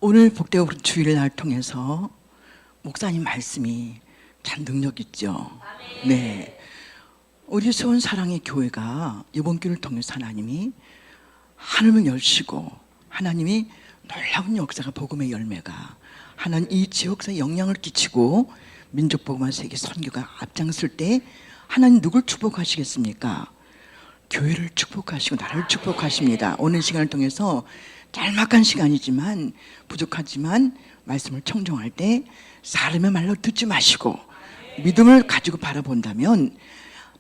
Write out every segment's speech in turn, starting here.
오늘 복되고 주일날 통해서 목사님 말씀이 참 능력 있죠. 네, 우리 수원 사랑의 교회가 이번 기회를 통해서 하나님이 하늘을 열시고 하나님이 놀라운 역사가 복음의 열매가 하나님 이 지역사에 영향을 끼치고 민족 복음화 세계 선교가 앞장설 때 하나님 누굴 축복하시겠습니까? 교회를 축복하시고 나를 축복하십니다. 오늘 시간을 통해서 짤막한 시간이지만 부족하지만 말씀을 청정할 때 사람의 말로 듣지 마시고 믿음을 가지고 바라본다면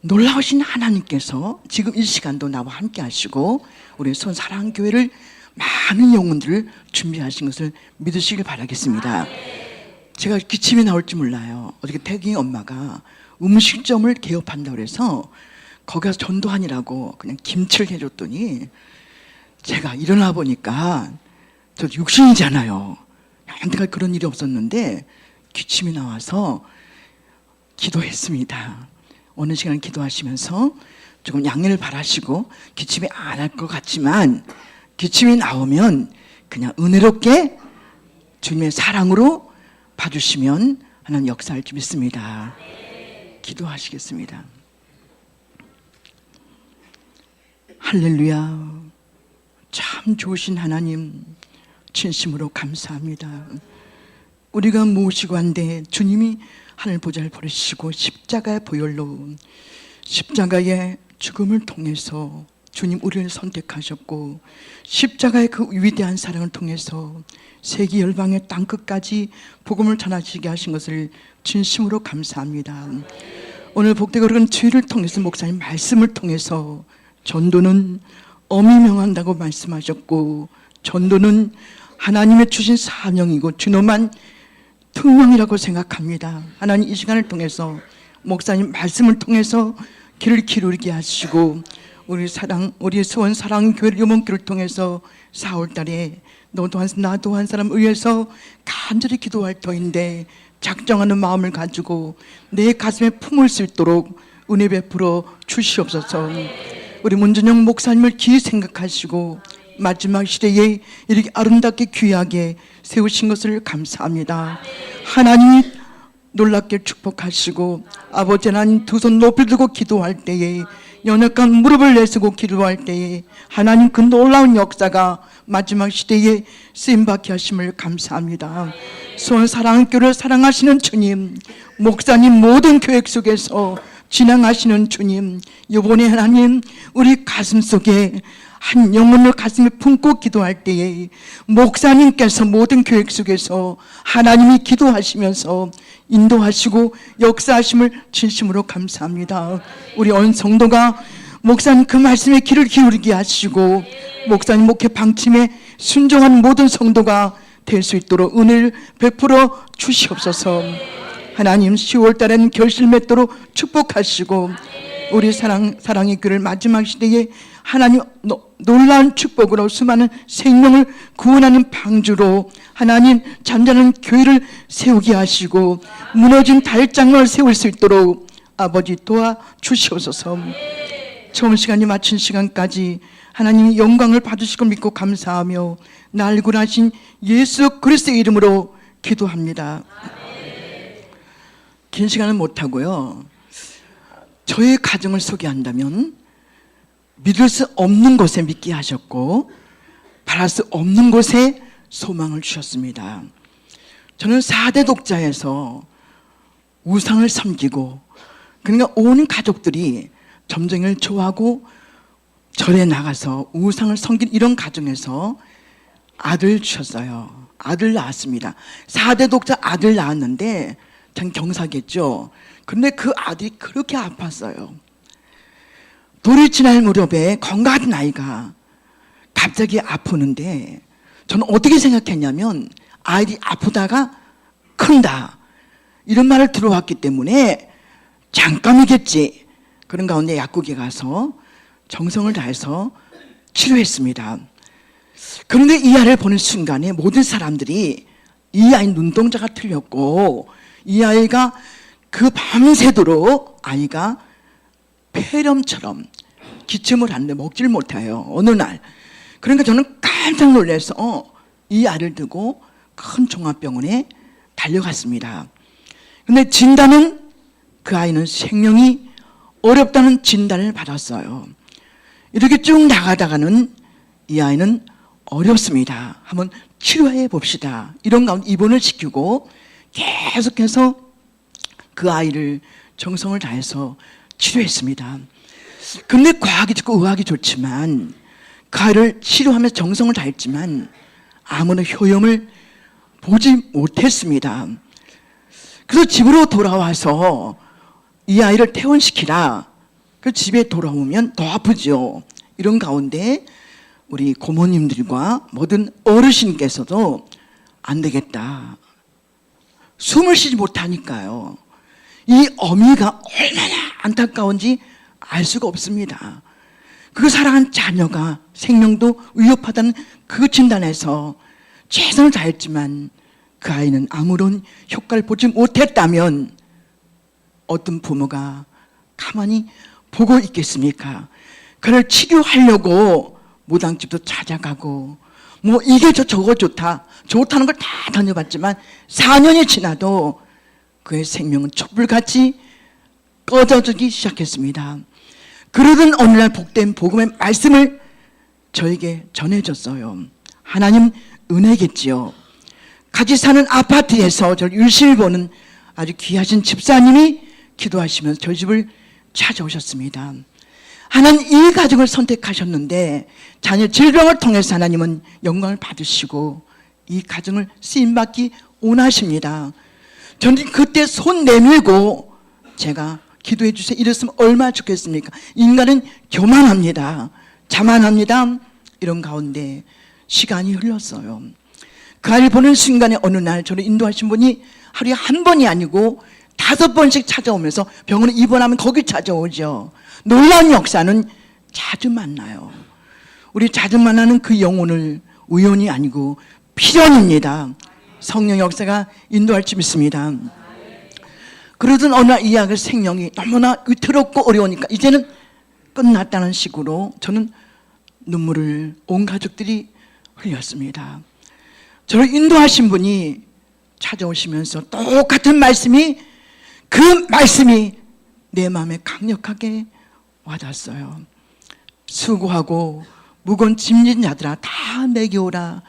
놀라우신 하나님께서 지금 이 시간도 나와 함께 하시고 우리 수원 사랑교회를 많은 영혼들을 준비하신 것을 믿으시길 바라겠습니다. 제가 기침이 나올지 몰라요. 어저께 태경이 엄마가 음식점을 개업한다고 해서 거기 가서 전도하니라고 그냥 김치를 해줬더니 제가 일어나 보니까 저 육신이잖아요. 언제까지 그런 일이 없었는데 기침이 나와서 기도했습니다. 어느 시간 기도하시면서 조금 양해를 바라시고 기침이 안 할 것 같지만 기침이 나오면 그냥 은혜롭게 주님의 사랑으로 봐주시면 하나님 역사할 줄 믿습니다. 기도하시겠습니다. 할렐루야. 참 좋으신 하나님 진심으로 감사합니다. 우리가 모시고 한데 주님이 하늘 보좌를 버리시고 십자가의 보혈로 십자가의 죽음을 통해서 주님 우리를 선택하셨고 십자가의 그 위대한 사랑을 통해서 세계 열방의 땅끝까지 복음을 전하시게 하신 것을 진심으로 감사합니다. 오늘 복되고 그런 주일을 통해서 목사님 말씀을 통해서 전도는 엄히 명한다고 말씀하셨고 전도는 하나님의 주신 사명이고 주노만 특명이라고 생각합니다. 하나님 이 시간을 통해서 목사님 말씀을 통해서 길을 기울이게 하시고 우리 수원 사랑교회 요mon교를 통해서 4월달에 너도 나도 한 사람 위해서 간절히 기도할 터인데 작정하는 마음을 가지고 내 가슴에 품을 수 있도록 은혜 베풀어 주시옵소서. 우리 문준영 목사님을 기히 생각하시고 마지막 시대에 이렇게 아름답게 귀하게 세우신 것을 감사합니다. 하나님이 놀랍게 축복하시고 아버지 하나님 두 손 높이 들고 기도할 때에 연약한 무릎을 내쓰고 기도할 때에 하나님 그 놀라운 역사가 마지막 시대에 쓰임받게 하심을 감사합니다. 수원 사랑교를 사랑하시는 주님, 목사님 모든 계획 속에서 진행하시는 주님, 이번에 하나님 우리 가슴 속에 한 영혼을 가슴에 품고 기도할 때에 목사님께서 모든 계획 속에서 하나님이 기도하시면서 인도하시고 역사하심을 진심으로 감사합니다. 우리 온 성도가 목사님 그 말씀에 귀를 기울이게 하시고 목사님 목회 방침에 순종하는 모든 성도가 될 수 있도록 은혜를 베풀어 주시옵소서. 하나님 10월 달에는 결실 맺도록 축복하시고 우리 사랑의 교회를 마지막 시대에 하나님 놀라운 축복으로 수많은 생명을 구원하는 방주로 하나님 잔잔한 교회를 세우게 하시고 무너진 달장을 세울 수 있도록 아버지 도와주시옵소서. 처음 시간이 마친 시간까지 하나님이 영광을 받으실 믿고 감사하며 날 구원하신 예수 그리스도의 이름으로 기도합니다. 긴 시간은 못하고요. 저의 가정을 소개한다면 믿을 수 없는 곳에 믿게 하셨고 바랄 수 없는 곳에 소망을 주셨습니다. 저는 4대 독자에서 우상을 섬기고 그러니까 온 가족들이 점쟁이를 좋아하고 절에 나가서 우상을 섬긴 이런 가정에서 아들 주셨어요. 아들 낳았습니다. 4대 독자 아들 낳았는데 참 경사겠죠. 그런데 그 아들이 그렇게 아팠어요. 돌이 지날 무렵에 건강한 아이가 갑자기 아프는데 저는 어떻게 생각했냐면 아이들이 아프다가 큰다 이런 말을 들어왔기 때문에 잠깐이겠지. 그런 가운데 약국에 가서 정성을 다해서 치료했습니다. 그런데 이 아이를 보는 순간에 모든 사람들이 이 아이 눈동자가 틀렸고 이 아이가 그 밤새도록 아이가 폐렴처럼 기침을 하는데 먹지를 못해요. 어느 날. 그러니까 저는 깜짝 놀라서 이 아이를 두고 큰 종합병원에 달려갔습니다. 근데 진단은 그 아이는 생명이 어렵다는 진단을 받았어요. 이렇게 쭉 나가다가는 이 아이는 어렵습니다. 한번 치료해 봅시다. 이런 가운데 입원을 시키고 계속해서 그 아이를 정성을 다해서 치료했습니다. 근데 과학이 좋고 의학이 좋지만 그 아이를 치료하면서 정성을 다했지만 아무런 효용을 보지 못했습니다. 그래서 집으로 돌아와서 이 아이를 퇴원시키라. 그 집에 돌아오면 더 아프죠. 이런 가운데 우리 고모님들과 모든 어르신께서도 안 되겠다. 숨을 쉬지 못하니까요. 이 어미가 얼마나 안타까운지 알 수가 없습니다. 그 사랑한 자녀가 생명도 위협하다는 그 진단에서 최선을 다했지만 그 아이는 아무런 효과를 보지 못했다면 어떤 부모가 가만히 보고 있겠습니까? 그를 치료하려고 무당집도 찾아가고 뭐 이게 저거 좋다는 걸 다 다녀봤지만 4년이 지나도 그의 생명은 촛불같이 꺼져지기 시작했습니다. 그러던 어느 날 복된 복음의 말씀을 저에게 전해줬어요. 하나님 은혜겠지요. 같이 사는 아파트에서 저를 유실히 보는 아주 귀하신 집사님이 기도하시면서 저희 집을 찾아오셨습니다. 하나님 이 가정을 선택하셨는데 자녀 질병을 통해서 하나님은 영광을 받으시고 이 가정을 쓰임받기 원하십니다. 저는 그때 손 내밀고 제가 기도해 주세요 이랬으면 얼마나 좋겠습니까? 인간은 교만합니다. 자만합니다. 이런 가운데 시간이 흘렀어요. 그 아이를 보는 순간에 어느 날 저를 인도하신 분이 하루에 한 번이 아니고 5번씩 찾아오면서 병원에 입원하면 거기 찾아오죠. 놀라운 역사는 자주 만나요. 우리 자주 만나는 그 영혼을 우연이 아니고 필연입니다. 성령 역사가 인도할지 믿습니다. 그러던 어느 날 이 아이의 생명이 너무나 위태롭고 어려우니까 이제는 끝났다는 식으로 저는 눈물을 온 가족들이 흘렸습니다. 저를 인도하신 분이 찾아오시면서 똑같은 말씀이 그 말씀이 내 마음에 강력하게 와닿았어요. 수고하고 무거운 짐진 자들아 다 내게 오라.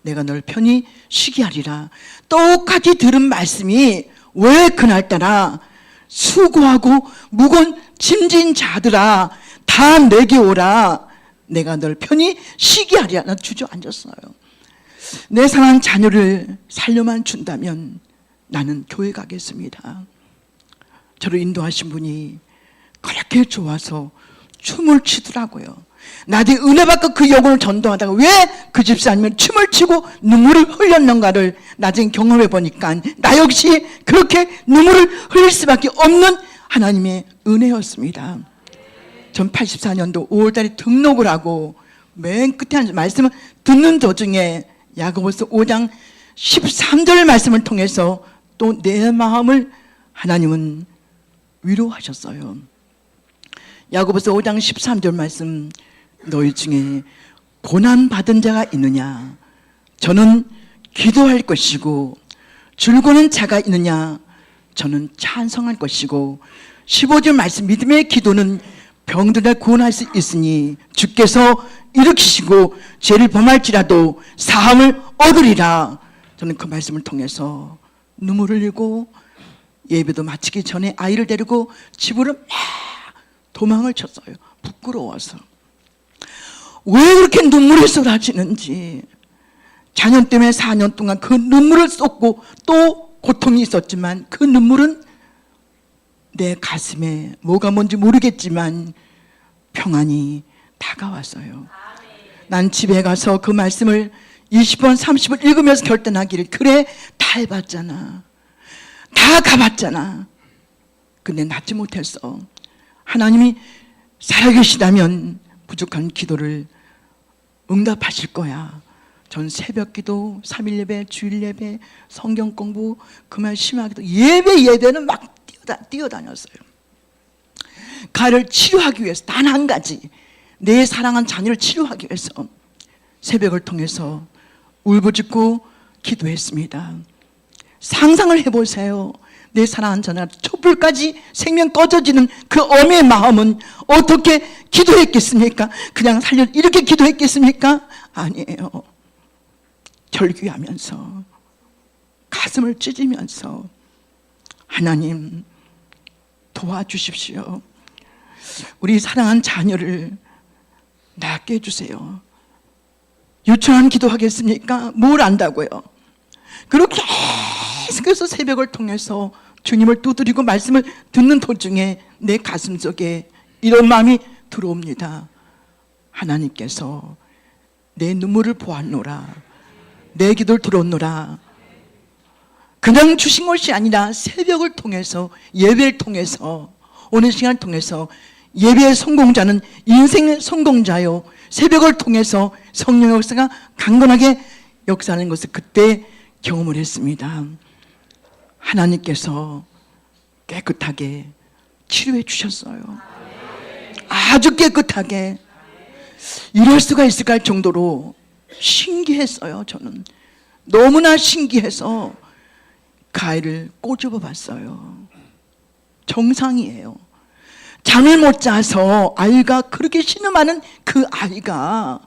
내가 널 편히 쉬게 하리라. 똑같이 들은 말씀이 왜 그날따라 수고하고 무거운 짐진 자들아 다 내게 오라. 내가 널 편히 쉬게 하리라. 난 주저앉았어요. 내 사랑하는 자녀를 살려만 준다면 나는 교회 가겠습니다. 저를 인도하신 분이 그렇게 좋아서 춤을 추더라고요. 나중에 은혜 받고 그 영혼을 전도하다가 왜 그 집사님은 춤을 추고 눈물을 흘렸는가를 나중에 경험해 보니까 나 역시 그렇게 눈물을 흘릴 수밖에 없는 하나님의 은혜였습니다. 전 84년도 5월달에 등록을 하고 맨 끝에 한 말씀을 듣는 도중에 야고보서 5장 13절 말씀을 통해서 또 내 마음을 하나님은 위로하셨어요. 야고보서 5장 13절 말씀 너희 중에 고난받은 자가 있느냐 저는 기도할 것이고 줄고는 자가 있느냐 저는 찬성할 것이고 15절 말씀 믿음의 기도는 병들을 구원할 수 있으니 주께서 일으키시고 죄를 범할지라도 사함을 얻으리라. 저는 그 말씀을 통해서 눈물을 흘리고 예배도 마치기 전에 아이를 데리고 집으로 막 도망을 쳤어요. 부끄러워서. 왜 그렇게 눈물이 쏟아지는지. 자녀 때문에 4년 동안 그 눈물을 쏟고 또 고통이 있었지만 그 눈물은 내 가슴에 뭐가 뭔지 모르겠지만 평안이 다가왔어요. 난 집에 가서 그 말씀을 20번 30번 읽으면서 결단하기를 그래 다 해봤잖아. 다 가봤잖아. 근데 낫지 못했어. 하나님이 살아계시다면 부족한 기도를 응답하실 거야. 전 새벽 기도, 3일 예배, 주일 예배, 성경 공부, 그 말 심하기도 예배는 막 뛰어다녔어요. 가를 치료하기 위해서 단 한 가지 내 사랑한 자녀를 치료하기 위해서 새벽을 통해서 울부짖고 기도했습니다. 상상을 해보세요. 내 사랑하는 자녀가 촛불까지 생명 꺼져지는 그 엄의 마음은 어떻게 기도했겠습니까? 그냥 살려 이렇게 기도했겠습니까? 아니에요. 절규하면서 가슴을 찢으면서 하나님 도와주십시오. 우리 사랑하는 자녀를 낫게 해주세요. 유치원 기도하겠습니까? 뭘 안다고요? 그렇게 계속해서 새벽을 통해서 주님을 두드리고 말씀을 듣는 도중에 내 가슴속에 이런 마음이 들어옵니다. 하나님께서 내 눈물을 보았노라, 내 기도를 들었노라. 그냥 주신 것이 아니라 새벽을 통해서, 예배를 통해서, 오늘 시간을 통해서, 예배의 성공자는 인생의 성공자요, 새벽을 통해서 성령 역사가 강건하게 역사하는 것을 그때 경험을 했습니다. 하나님께서 깨끗하게 치료해 주셨어요. 아주 깨끗하게. 이럴 수가 있을까 할 정도로 신기했어요. 저는 너무나 신기해서 그 아이를 꼬집어 봤어요. 정상이에요. 잠을 못 자서 아이가 그렇게 신음하는 그 아이가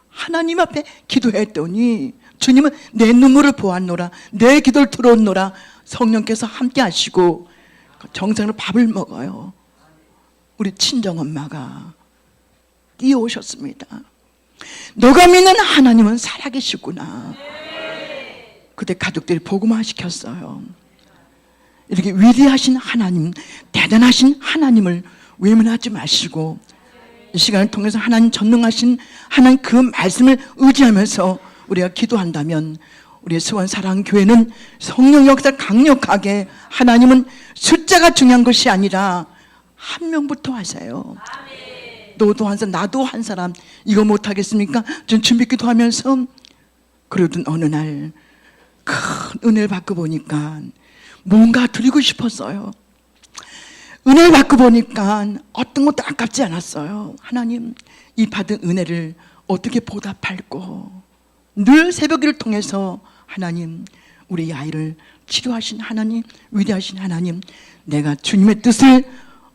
하나님 앞에 기도했더니 주님은 내 눈물을 보았노라, 내 기도를 들었노라. 성령께서 함께 하시고 정상으로 밥을 먹어요. 우리 친정엄마가 뛰어오셨습니다. 너가 믿는 하나님은 살아계시구나. 그때 가족들이 복음화 시켰어요. 이렇게 위대하신 하나님, 대단하신 하나님을 외면하지 마시고 이 시간을 통해서 하나님 전능하신 하나님 그 말씀을 의지하면서 우리가 기도한다면 우리의 수원사랑교회는 성령 역사 강력하게, 하나님은 숫자가 중요한 것이 아니라 한 명부터 하세요. 너도 한 사람, 나도 한 사람, 이거 못하겠습니까? 전 준비 기도하면서 그러던 어느 날 큰 은혜를 받고 보니까 뭔가 드리고 싶었어요. 은혜를 받고 보니까 어떤 것도 아깝지 않았어요. 하나님, 이 받은 은혜를 어떻게 보답할고, 늘 새벽기를 통해서 하나님, 우리 아이를 치료하신 하나님, 위대하신 하나님, 내가 주님의 뜻을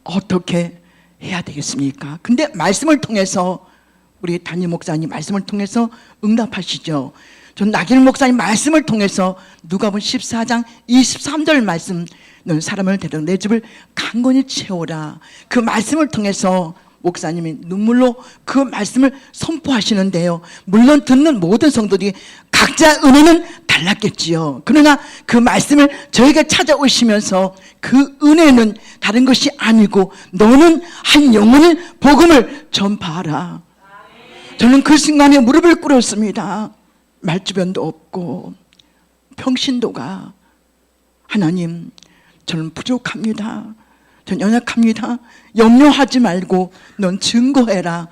어떻게 해야 되겠습니까? 근데 말씀을 통해서, 우리 담임 목사님 말씀을 통해서 응답하시죠. 전 나길 목사님 말씀을 통해서 누가복음 14장 23절 말씀, 너는 사람을 데려 내 집을 강건히 채워라. 그 말씀을 통해서 목사님이 눈물로 그 말씀을 선포하시는데요. 물론 듣는 모든 성도들이 각자 은혜는 달랐겠지요. 그러나 그 말씀을 저에게 찾아오시면서 그 은혜는 다른 것이 아니고 너는 한 영혼을 복음을 전파하라. 저는 그 순간에 무릎을 꿇었습니다. 말주변도 없고 평신도가, 하나님, 저는 부족합니다. 전 연약합니다. 염려하지 말고 넌 증거해라.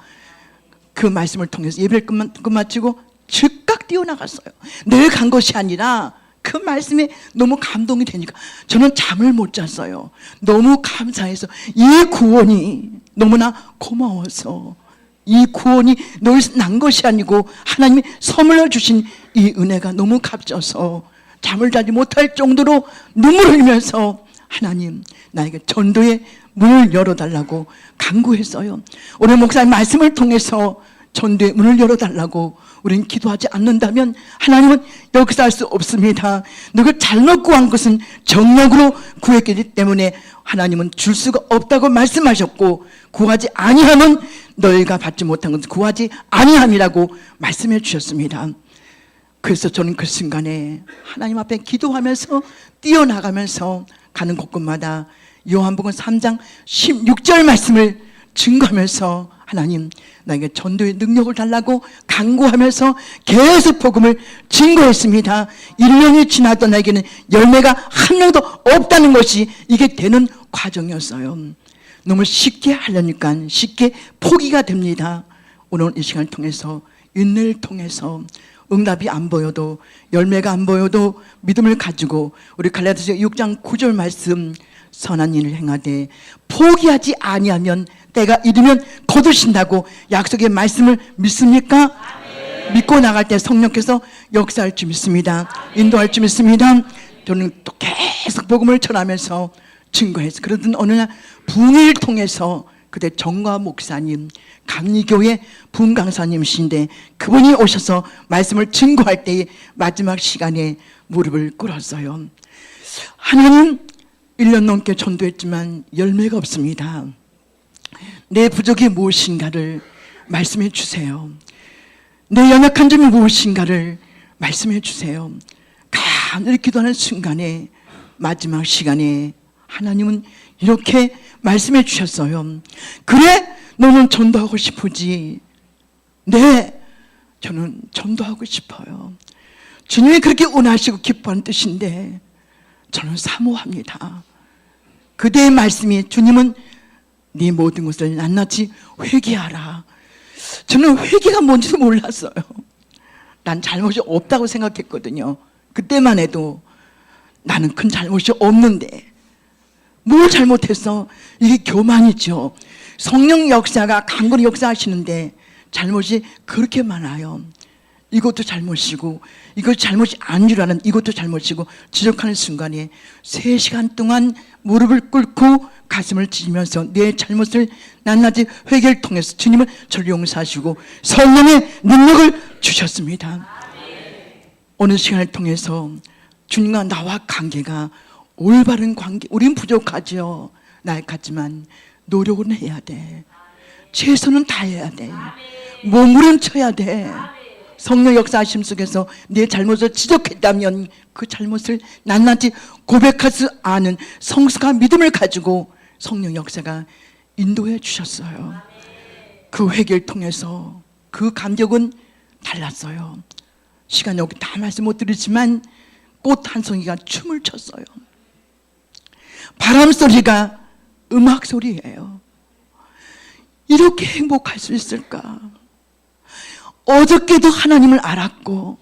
그 말씀을 통해서 예배를 끝마치고 즉각 뛰어나갔어요. 늘 간 것이 아니라 그 말씀에 너무 감동이 되니까 저는 잠을 못 잤어요. 너무 감사해서, 이 구원이 너무나 고마워서, 이 구원이 너희서 난 것이 아니고 하나님이 선물로 주신 이 은혜가 너무 값져서 잠을 자지 못할 정도로 눈물을 흘리면서 하나님, 나에게 전도의 문을 열어달라고 간구했어요. 오늘 목사님 말씀을 통해서 전도의 문을 열어달라고 우리는 기도하지 않는다면 하나님은 역사할 수 없습니다. 너가 잘못 구한 것은 정력으로 구했기 때문에 하나님은 줄 수가 없다고 말씀하셨고, 구하지 아니하면 너희가 받지 못한 것은 구하지 아니함이라고 말씀해 주셨습니다. 그래서 저는 그 순간에 하나님 앞에 기도하면서 뛰어나가면서 가는 곳곳마다 요한복음 3장 16절 말씀을 증거하면서 하나님, 나에게 전도의 능력을 달라고 간구하면서 계속 복음을 증거했습니다. 1년이 지나도 나에게는 열매가 한 명도 없다는 것이 이게 되는 과정이었어요. 너무 쉽게 하려니까 쉽게 포기가 됩니다. 오늘 이 시간을 통해서, 은혜를 통해서 응답이 안 보여도, 열매가 안 보여도 믿음을 가지고 우리 갈라디아서 6장 9절 말씀, 선한 일을 행하되 포기하지 아니하면 때가 이르면 거두신다고 약속의 말씀을 믿습니까? 믿고 나갈 때 성령께서 역사할 줄 믿습니다. 인도할 줄 믿습니다. 저는 또 계속 복음을 전하면서 증거해서 그러던 어느 날 부흥회를 통해서 그때 정과 목사님, 감리교회 부흥 강사님이신데 그분이 오셔서 말씀을 증거할 때의 마지막 시간에 무릎을 꿇었어요. 하나님 1년 넘게 전도했지만 열매가 없습니다. 내 부족이 무엇인가를 말씀해 주세요. 내 연약한 점이 무엇인가를 말씀해 주세요. 간절히 기도하는 순간에 마지막 시간에 하나님은 이렇게 말씀해 주셨어요. 그래, 너는 전도하고 싶으지? 네, 저는 전도하고 싶어요. 주님이 그렇게 원하시고 기뻐하는 뜻인데 저는 사모합니다. 그대의 말씀이 주님은 네 모든 것을 낱낱이 회개하라. 저는 회개가 뭔지도 몰랐어요. 난 잘못이 없다고 생각했거든요. 그때만 해도 나는 큰 잘못이 없는데 뭘 잘못했어? 이게 교만이죠. 성령 역사가 강건히 역사하시는데 잘못이 그렇게 많아요. 이것도 잘못이고 이것 잘못이 아닌 줄 아는 이것도 잘못이고 지적하는 순간에 3시간 동안 무릎을 꿇고 가슴을 찢으면서 내 잘못을 낱낱이 회개를 통해서 주님은 저를 용서하시고 성령의 능력을 주셨습니다. 어느 시간을 통해서 주님과 나와 관계가 올바른 관계. 우린 부족하죠. 나약하지만 노력은 해야 돼. 최선은 다해야 돼. 몸부림쳐야 돼. 성령 역사하심 속에서 내 잘못을 지적했다면 그 잘못을 낱낱이 고백할 수 아는 성숙한 믿음을 가지고 성령 역사가 인도해 주셨어요. 그 회개를 통해서 그 감격은 달랐어요. 시간이 여기 다 말씀 못 드리지만 꽃 한 송이가 춤을 췄어요. 바람 소리가 음악 소리예요. 이렇게 행복할 수 있을까? 어저께도 하나님을 알았고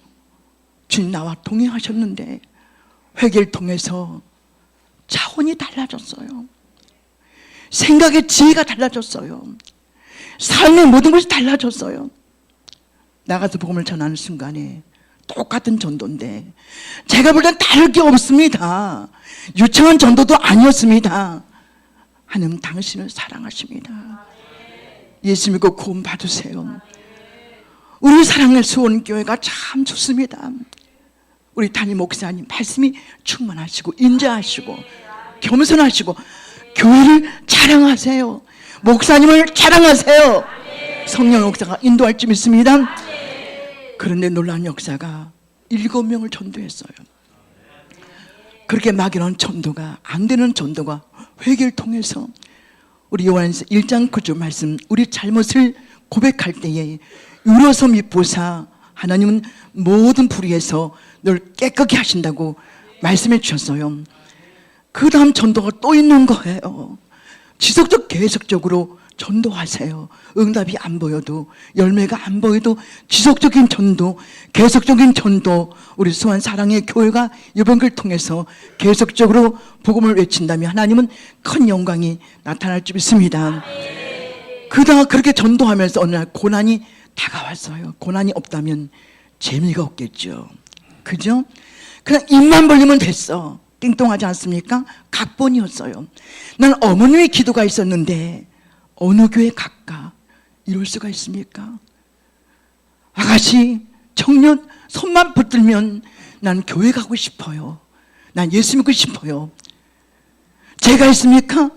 주님 나와 동행하셨는데 회개를 통해서 차원이 달라졌어요. 생각의 지혜가 달라졌어요. 삶의 모든 것이 달라졌어요. 나가서 복음을 전하는 순간에 똑같은 전도인데 제가 볼 땐 다를 게 없습니다. 유창한 전도도 아니었습니다. 하나님 당신을 사랑하십니다. 예수 믿고 구원 받으세요. 우리 사랑의 수원교회가 참 좋습니다. 우리 담임 목사님 말씀이 충만하시고 인자하시고 겸손하시고 교회를 자랑하세요. 목사님을 자랑하세요. 성령 역사가 인도할 줄 믿습니다. 그런데 놀라운 역사가 7명을 전도했어요. 그렇게 막연한 전도가 안 되는 전도가 회개를 통해서 우리 요한서 1장 9절 말씀 우리 잘못을 고백할 때에 유로서 미보사 하나님은 모든 불의에서 널 깨끗게 하신다고 말씀해 주셨어요. 그 다음 전도가 또 있는 거예요. 지속적 계속적으로 전도하세요. 응답이 안 보여도 열매가 안 보여도 지속적인 전도 계속적인 전도 우리 수원 사랑의 교회가 이번 걸 통해서 계속적으로 복음을 외친다면 하나님은 큰 영광이 나타날 줄 믿습니다. 그러다가 그렇게 전도하면서 어느 날 고난이 다가왔어요. 고난이 없다면 재미가 없겠죠. 그죠? 그냥 입만 벌리면 됐어. 띵동하지 않습니까? 각본이었어요. 난 어머님의 기도가 있었는데 어느 교회 갈까? 이럴 수가 있습니까? 아가씨, 청년 손만 붙들면 난 교회 가고 싶어요. 난 예수 믿고 싶어요. 제가 있습니까?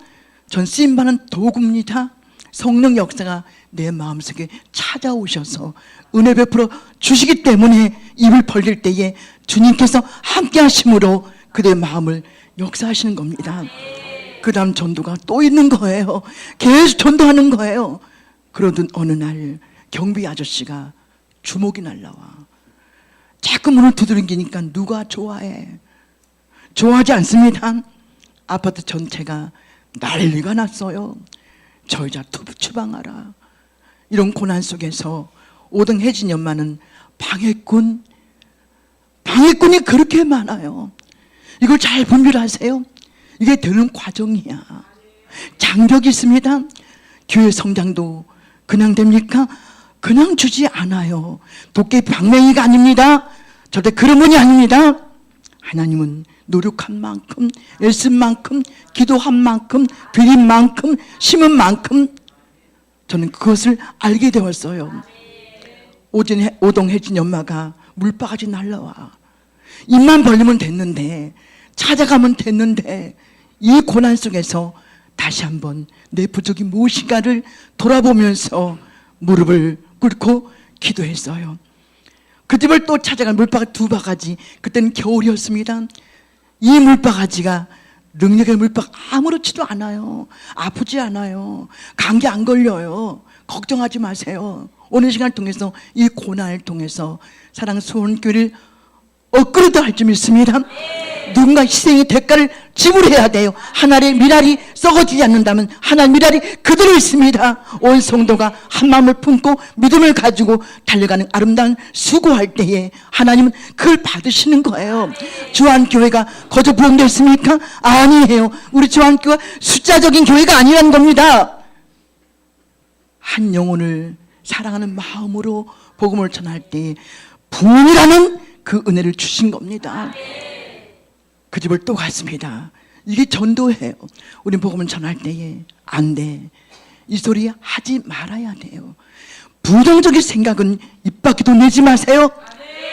전 쓰임받는 도구입니다. 성령 역사가 내 마음속에 찾아오셔서 은혜 베풀어 주시기 때문에 입을 벌릴 때에 주님께서 함께 하심으로 그대의 마음을 역사하시는 겁니다. 그 다음 전도가 또 있는 거예요. 계속 전도하는 거예요. 그러던 어느 날 경비 아저씨가 주먹이 날라와. 자꾸 문을 두드리니까 누가 좋아해? 좋아하지 않습니다. 아파트 전체가 난리가 났어요. 저 여자 추방하라. 이런 고난 속에서 5등 혜진이 엄마는 방해꾼이 그렇게 많아요. 이걸 잘 분별하세요. 이게 되는 과정이야. 장벽이 있습니다. 교회 성장도 그냥 됩니까? 그냥 주지 않아요. 도깨비 방맹이가 아닙니다. 절대 그런 분이 아닙니다. 하나님은 노력한 만큼, 애쓴 만큼, 기도한 만큼, 드린 만큼, 심은 만큼 저는 그것을 알게 되었어요. 오동혜진 엄마가 물바가지 날라와. 입만 벌리면 됐는데, 찾아가면 됐는데, 이 고난 속에서 다시 한번 내 부족이 무엇인가를 돌아보면서 무릎을 꿇고 기도했어요. 그 집을 또 찾아간 물바가지 2바가지, 그때는 겨울이었습니다. 이 물바가지가 능력의 물바가지 아무렇지도 않아요. 아프지 않아요. 감기 안 걸려요. 걱정하지 마세요. 오늘 시간을 통해서 이 고난을 통해서 사랑 수원교회를 업그레이드 할 줄 믿습니다. 누군가 희생의 대가를 지불해야 돼요. 하나님의 미랄이 썩어지지 않는다면 하나님의 미랄이 그대로 있습니다. 온 성도가 한 마음을 품고 믿음을 가지고 달려가는 아름다운 수고할 때에 하나님은 그걸 받으시는 거예요. 주한교회가 거저 부흥되어 있습니까? 아니에요. 우리 주한교회가 숫자적인 교회가 아니라는 겁니다. 한 영혼을 사랑하는 마음으로 복음을 전할 때 부흥이라는 그 은혜를 주신 겁니다. 그 집을 또 갔습니다. 이게 전도예요. 우린 복음을 전할 때에 안 돼. 이 소리 하지 말아야 돼요. 부정적인 생각은 입 밖에도 내지 마세요.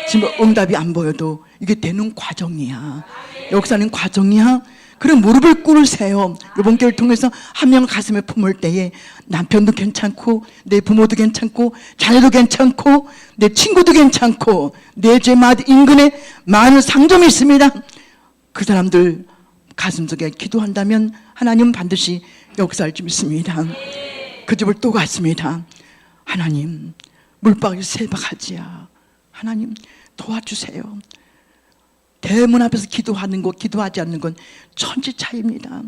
지금 응답이 안 보여도 이게 되는 과정이야. 역사는 과정이야. 그럼 무릎을 꿇으세요. 이번 기회를 통해서 한 명을 가슴에 품을 때에 남편도 괜찮고 내 부모도 괜찮고 자녀도 괜찮고 내 친구도 괜찮고 내 제맛 인근에 많은 상점이 있습니다. 그 사람들 가슴속에 기도한다면 하나님은 반드시 역사할 줄 믿습니다. 그 집을 또 갔습니다. 하나님 물바가지 3바가지야. 하나님 도와주세요. 대문 앞에서 기도하는 것, 기도하지 않는 건 천지 차이입니다.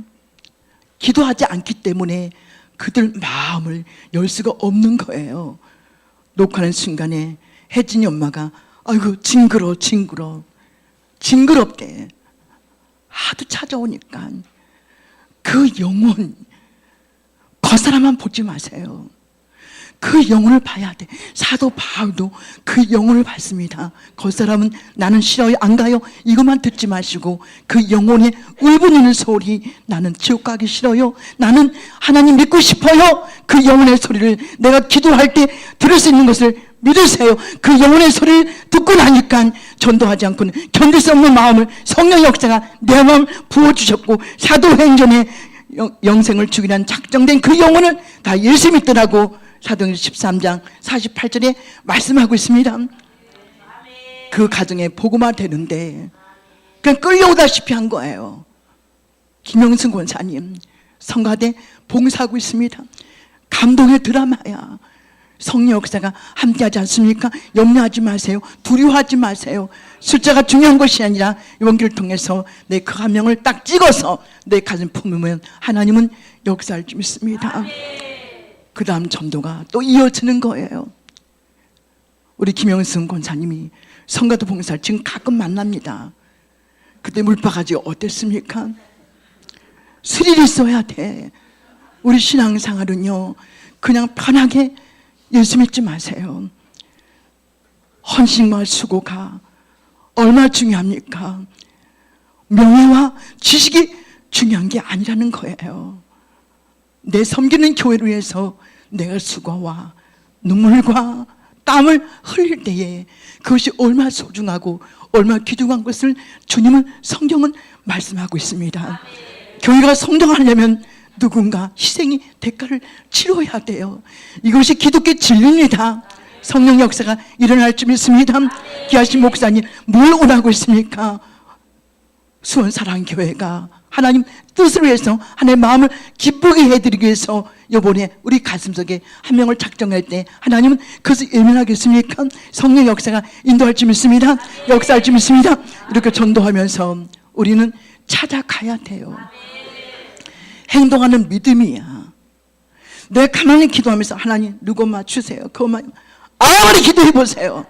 기도하지 않기 때문에 그들 마음을 열 수가 없는 거예요. 녹화하는 순간에 혜진이 엄마가 아이고 징그럽게 하도 찾아오니까 그 영혼 겉사람만 보지 마세요. 그 영혼을 봐야 돼. 사도 바울도 그 영혼을 봤습니다. 겉사람은 나는 싫어요 안 가요 이것만 듣지 마시고 그 영혼의 울부짖는 소리, 나는 지옥 가기 싫어요, 나는 하나님 믿고 싶어요, 그 영혼의 소리를 내가 기도할 때 들을 수 있는 것을 믿으세요. 그 영혼의 소리를 듣고 나니까 전도하지 않고는 견딜 수 없는 마음을 성령 역사가 내 마음 부어주셨고 사도행전에 영생을 주기란 작정된 그 영혼을 다 예수 믿더라고. 사도행전 13장 48절에 말씀하고 있습니다. 그 가정에 복음화 되는데 그냥 끌려오다시피 한 거예요. 김영승 권사님 성가대 봉사하고 있습니다. 감동의 드라마야. 성령 역사가 함께하지 않습니까? 염려하지 마세요. 두려워하지 마세요. 숫자가 중요한 것이 아니라 이번 기를 통해서 내 그 한 명을 딱 찍어서 내 가슴 품으면 하나님은 역사할 줄 믿습니다. 그 다음 전도가 또 이어지는 거예요. 우리 김영승 권사님이 성가도 봉사를 지금 가끔 만납니다. 그때 물바가지 어땠습니까? 스릴 있어야 돼. 우리 신앙생활은요 그냥 편하게 예수 믿지 마세요. 헌신과 수고가 얼마나 중요합니까? 명예와 지식이 중요한 게 아니라는 거예요. 내 섬기는 교회를 위해서 내가 수고와 눈물과 땀을 흘릴 때에 그것이 얼마나 소중하고 얼마나 귀중한 것을 주님은 성경은 말씀하고 있습니다. 교회가 성장하려면 누군가 희생이 대가를 치러야 돼요. 이것이 기독교 진리입니다. 성령 역사가 일어날 줄 믿습니다. 귀하신 목사님 뭘 원하고 있습니까? 수원사랑교회가 하나님 뜻을 위해서 하나님의 마음을 기쁘게 해드리기 위해서 이번에 우리 가슴속에 한 명을 작정할 때 하나님은 그것을 예민하겠습니까? 성령 역사가 인도할 줄 믿습니다. 역사할 줄 믿습니다. 이렇게 전도하면서 우리는 찾아가야 돼요. 행동하는 믿음이야. 내가 가만히 기도하면서 하나님 누구만 주세요. 그것만 아무리 기도해 보세요.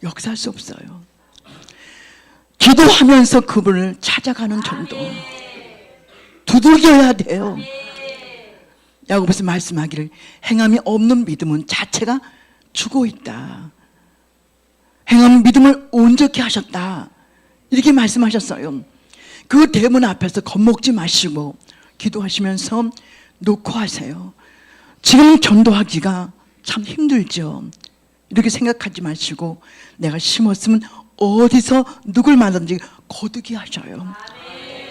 역사할 수 없어요. 기도하면서 그분을 찾아가는 전도. 두들겨야 돼요. 야고보서 말씀하기를 행함이 없는 믿음은 자체가 죽어 있다. 행함 믿음을 온전히 하셨다. 이렇게 말씀하셨어요. 그 대문 앞에서 겁먹지 마시고 기도하시면서 놓고 하세요. 지금 전도하기가 참 힘들죠. 이렇게 생각하지 마시고 내가 심었으면 어디서 누굴 만나든지 거두게 하셔요.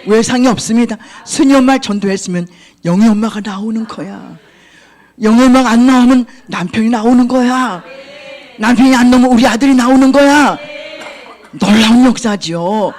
외상이 없습니다. 순이 엄마 전도했으면 영희 엄마가 나오는 거야. 영희 엄마가 안 나오면 남편이 나오는 거야. 남편이 안 나오면 우리 아들이 나오는 거야. 놀라운 역사지요.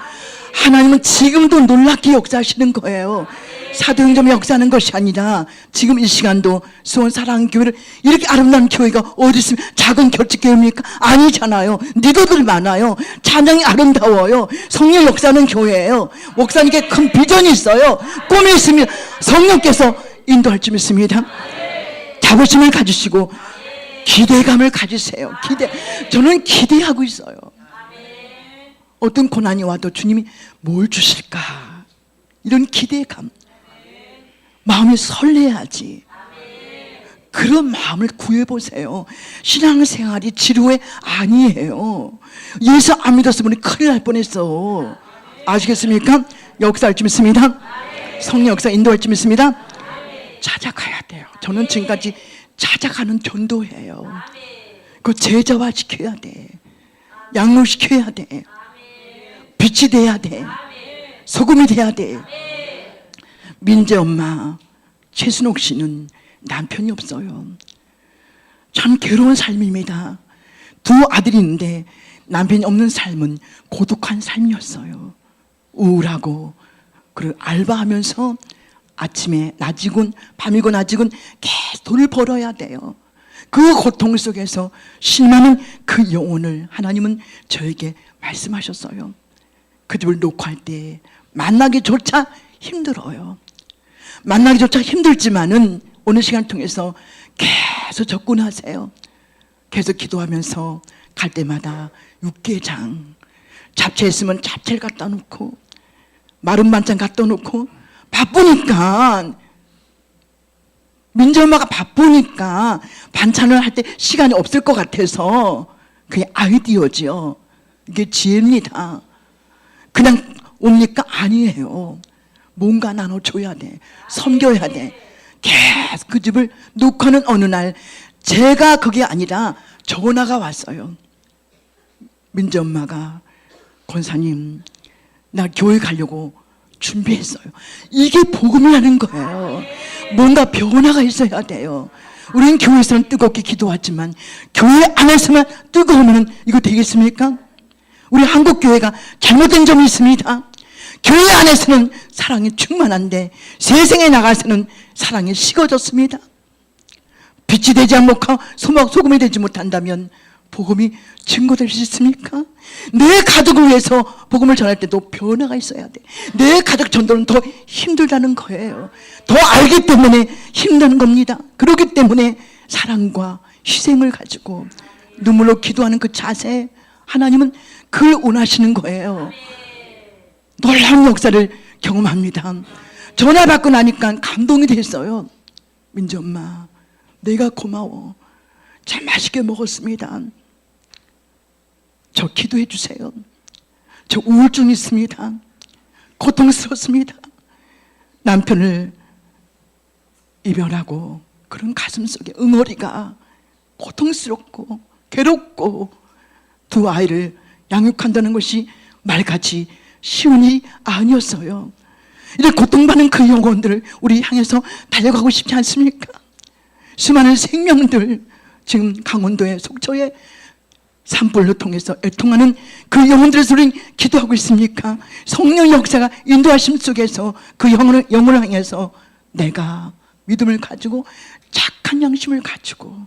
하나님은 지금도 놀랍게 역사하시는 거예요. 사도행전 역사하는 것이 아니라 지금 이 시간도 수원 사랑교회를 이렇게 아름다운 교회가 어디 있으면 작은 결집교회입니까? 아니잖아요. 리더들 많아요. 찬양이 아름다워요. 성령 역사하는 교회예요. 목사님께 큰 비전이 있어요. 꿈이 있습니다. 성령께서 인도할 줄 믿습니다. 자부심을 가지시고 기대감을 가지세요. 저는 기대하고 있어요. 어떤 고난이 와도 주님이 뭘 주실까? 이런 기대감. 마음이 설레야지. 그런 마음을 구해보세요. 신앙생활이 지루해 아니에요. 예수 안 믿었으면 큰일 날 뻔했어. 아시겠습니까? 역사할 줄 믿습니다. 성령 역사 인도할 줄 믿습니다. 찾아가야 돼요. 저는 지금까지 찾아가는 전도예요. 그 제자화 시켜야 돼. 양육시켜야 돼. 빛이 돼야 돼. 소금이 돼야 돼. 민재 엄마 최순옥 씨는 남편이 없어요. 참 괴로운 삶입니다. 두 아들이 있는데 남편이 없는 삶은 고독한 삶이었어요. 우울하고 그리고 알바하면서 아침에 낮이군 밤이고 낮이군 계속 돈을 벌어야 돼요. 그 고통 속에서 실망하는 그 영혼을 하나님은 저에게 말씀하셨어요. 그 집을 놓고 할 때 만나기조차 힘들어요. 만나기조차 힘들지만은 오늘 시간을 통해서 계속 접근하세요. 계속 기도하면서 갈 때마다 육개장, 잡채 있으면 잡채를 갖다 놓고 마른 반찬 갖다 놓고 바쁘니까 민재 엄마가 바쁘니까 반찬을 할 때 시간이 없을 것 같아서 그게 아이디어지요. 이게 지혜입니다. 그냥 옵니까? 아니에요. 뭔가 나눠줘야 돼. 섬겨야 돼. 계속 그 집을 놓고는 어느 날 제가 그게 아니라 전화가 왔어요. 민재 엄마가 권사님 나 교회 가려고 준비했어요. 이게 복음이라는 거예요. 뭔가 변화가 있어야 돼요. 우리는 교회에서는 뜨겁게 기도하지만 교회 안에서만 뜨거우면 이거 되겠습니까? 우리 한국교회가 잘못된 점이 있습니다. 교회 안에서는 사랑이 충만한데 세상에 나가서는 사랑이 식어졌습니다. 빛이 되지 않고 소금이 되지 못한다면 복음이 증거될 수 있습니까? 내 가족을 위해서 복음을 전할 때도 변화가 있어야 돼. 내 가족 전도는 더 힘들다는 거예요. 더 알기 때문에 힘든 겁니다. 그렇기 때문에 사랑과 희생을 가지고 눈물로 기도하는 그 자세, 하나님은 그걸 원하시는 거예요. 놀라운 역사를 경험합니다. 전화 받고 나니까 감동이 됐어요. 민재 엄마, 내가 고마워. 참 맛있게 먹었습니다. 저 기도해 주세요. 저 우울증 있습니다. 고통스럽습니다. 남편을 이별하고 그런 가슴 속에 응어리가 고통스럽고 괴롭고 두 아이를 양육한다는 것이 말같이 쉬운 일이 아니었어요. 이렇게 고통받는 그 영혼들을 우리 향해서 달려가고 싶지 않습니까? 수많은 생명들 지금 강원도의 속초의 산불로 통해서 애통하는 그 영혼들에서 우리는 기도하고 있습니까? 성령 역사가 인도하심 속에서 그 영혼을 향해서 내가 믿음을 가지고 착한 양심을 가지고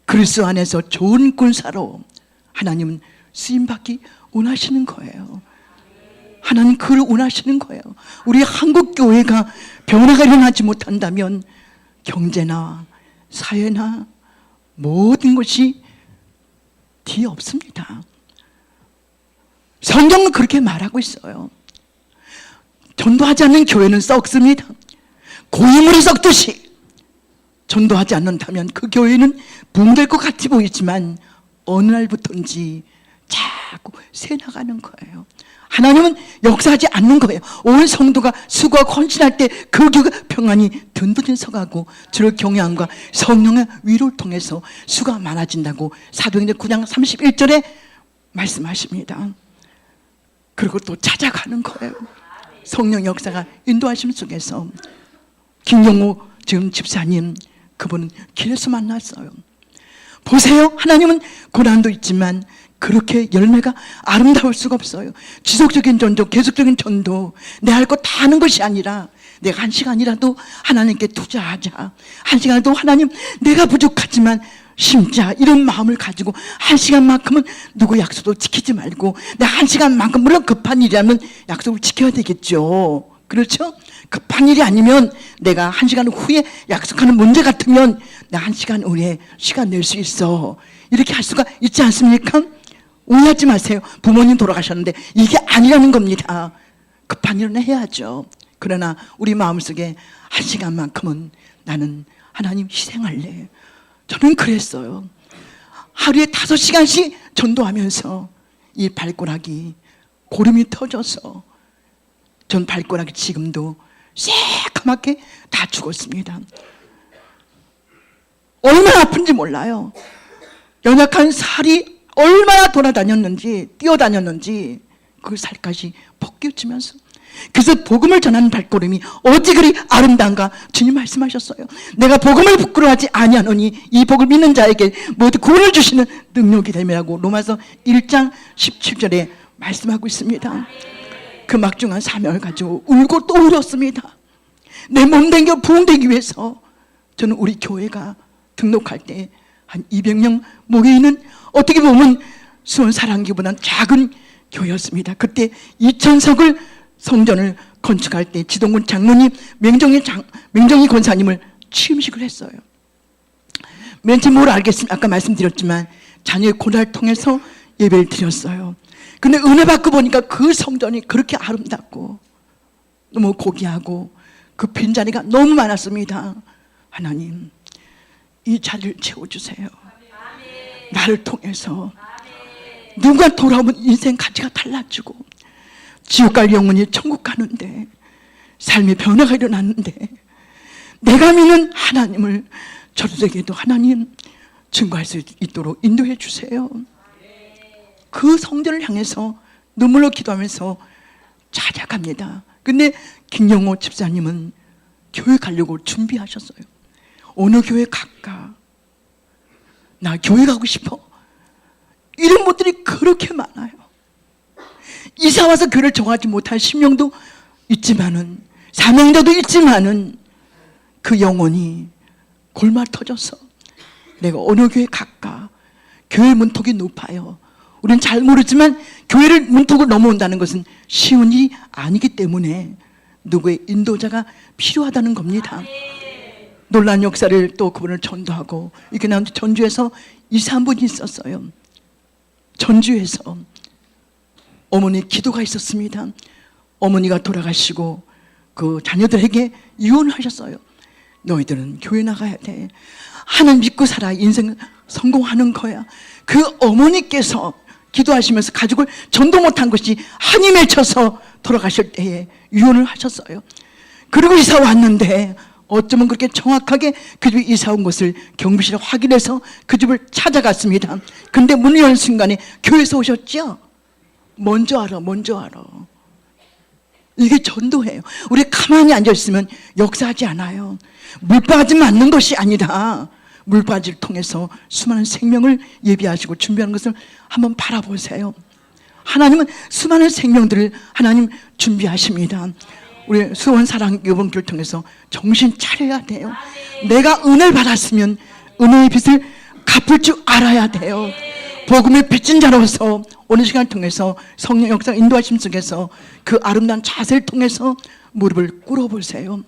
그리스도 안에서 좋은 군사로 하나님은 쓰임받기 원하시는 거예요. 하나님 그를 원하시는 거예요. 우리 한국교회가 변화가 일어나지 못한다면 경제나 사회나 모든 것이 뒤에 없습니다. 성경은 그렇게 말하고 있어요. 전도하지 않는 교회는 썩습니다. 고인물이 썩듯이 전도하지 않는다면 그 교회는 붕될 것 같이 보이지만 어느 날부터인지 자꾸 새나가는 거예요. 하나님은 역사하지 않는 거예요. 온 성도가 수고하고 헌신할 때 그 교회가 평안히 든든히 서가고 주를 경외함과 성령의 위로를 통해서 수가 많아진다고 사도행전 9장 31절에 말씀하십니다. 그리고 또 찾아가는 거예요. 성령 역사가 인도하심 속에서 김경호 지금 집사님, 그분은 길에서 만났어요. 보세요. 하나님은 고난도 있지만 그렇게 열매가 아름다울 수가 없어요. 지속적인 전도, 계속적인 전도, 내 할 거 다 하는 것이 아니라 내가 한 시간이라도 하나님께 투자하자. 한 시간도 하나님, 내가 부족하지만 심자, 이런 마음을 가지고 한 시간만큼은 누구 약속도 지키지 말고 내가 한 시간만큼, 물론 급한 일이라면 약속을 지켜야 되겠죠. 그렇죠? 급한 일이 아니면 내가 한 시간 후에 약속하는 문제 같으면 나 한 시간 후에 시간 낼 수 있어. 이렇게 할 수가 있지 않습니까? 오해하지 마세요. 부모님 돌아가셨는데 이게 아니라는 겁니다. 급한 일은 해야죠. 그러나 우리 마음속에 한 시간만큼은 나는 하나님 희생할래. 저는 그랬어요. 하루에 5시간씩 전도하면서 이 발가락이 고름이 터져서 전 발가락이 지금도 새까맣게 다 죽었습니다. 얼마나 아픈지 몰라요. 연약한 살이 얼마나 돌아다녔는지, 뛰어다녔는지 그 살까지 벗겨지면서, 그래서 복음을 전하는 발걸음이 어찌 그리 아름다운가 주님 말씀하셨어요. 내가 복음을 부끄러워하지 아니하노니 이 복을 믿는 자에게 모두 구원을 주시는 능력이 됨이라고 로마서 1장 17절에 말씀하고 있습니다. 그 막중한 사명을 가지고 울고 또 울었습니다. 내 몸 댕겨 부흥되기 위해서. 저는 우리 교회가 등록할 때 한 200명 모여있는, 어떻게 보면 수원 사랑교보다는 작은 교회였습니다. 그때 2000석을 성전을 건축할 때 지동군 장로님, 맹정희 권사님을 취임식을 했어요. 왠지 뭘 알겠습니다. 아까 말씀드렸지만 자녀의 고난을 통해서 예배를 드렸어요. 근데 은혜 받고 보니까 그 성전이 그렇게 아름답고 너무 고귀하고 그 빈자리가 너무 많았습니다. 하나님, 이 자리를 채워주세요. 나를 통해서 누가 돌아오면 인생 가치가 달라지고 지옥 갈 영혼이 천국 가는데, 삶의 변화가 일어났는데 내가 믿는 하나님을 저들에게도 하나님 증거할 수 있도록 인도해 주세요. 그 성전을 향해서 눈물로 기도하면서 찾아갑니다. 근데 김영호 집사님은 교회 가려고 준비하셨어요. 어느 교회 갈까? 나 교회 가고 싶어. 이런 분들이 그렇게 많아요. 이사 와서 교회를 정하지 못한 심령도 있지만은, 사명자도 있지만은 그 영혼이 골마 터져서 내가 어느 교회 갈까? 교회 문턱이 높아요. 우리는 잘 모르지만 교회를 문턱을 넘어온다는 것은 쉬운 일이 아니기 때문에 누구의 인도자가 필요하다는 겁니다. 놀라운 역사를 또 그분을 전도하고 이렇게 나온 전주에서 이사 한 분이 있었어요. 전주에서 어머니 기도가 있었습니다. 어머니가 돌아가시고 그 자녀들에게 유언하셨어요. 너희들은 교회 나가야 돼. 하나님 믿고 살아. 인생 성공하는 거야. 그 어머니께서 기도하시면서 가족을 전도 못한 것이 한이 맺혀서 돌아가실 때에 유언을 하셨어요. 그리고 이사 왔는데 어쩌면 그렇게 정확하게 그 집에 이사 온 것을 경비실에 확인해서 그 집을 찾아갔습니다. 근데 문을 여는 순간에 교회에서 오셨죠? 먼저 알아. 이게 전도예요. 우리 가만히 앉아있으면 역사하지 않아요. 물바지 맞는 것이 아니라 물바지를 통해서 수많은 생명을 예비하시고 준비하는 것을 한번 바라보세요. 하나님은 수많은 생명들을 하나님 준비하십니다. 우리 수원 사랑교본교를 통해서 정신 차려야 돼요. 내가 은혜를 받았으면 은혜의 빚을 갚을 줄 알아야 돼요. 복음의 빚진 자로서 오늘 시간을 통해서 성령 역사 인도하심 속에서 그 아름다운 자세를 통해서 무릎을 꿇어보세요.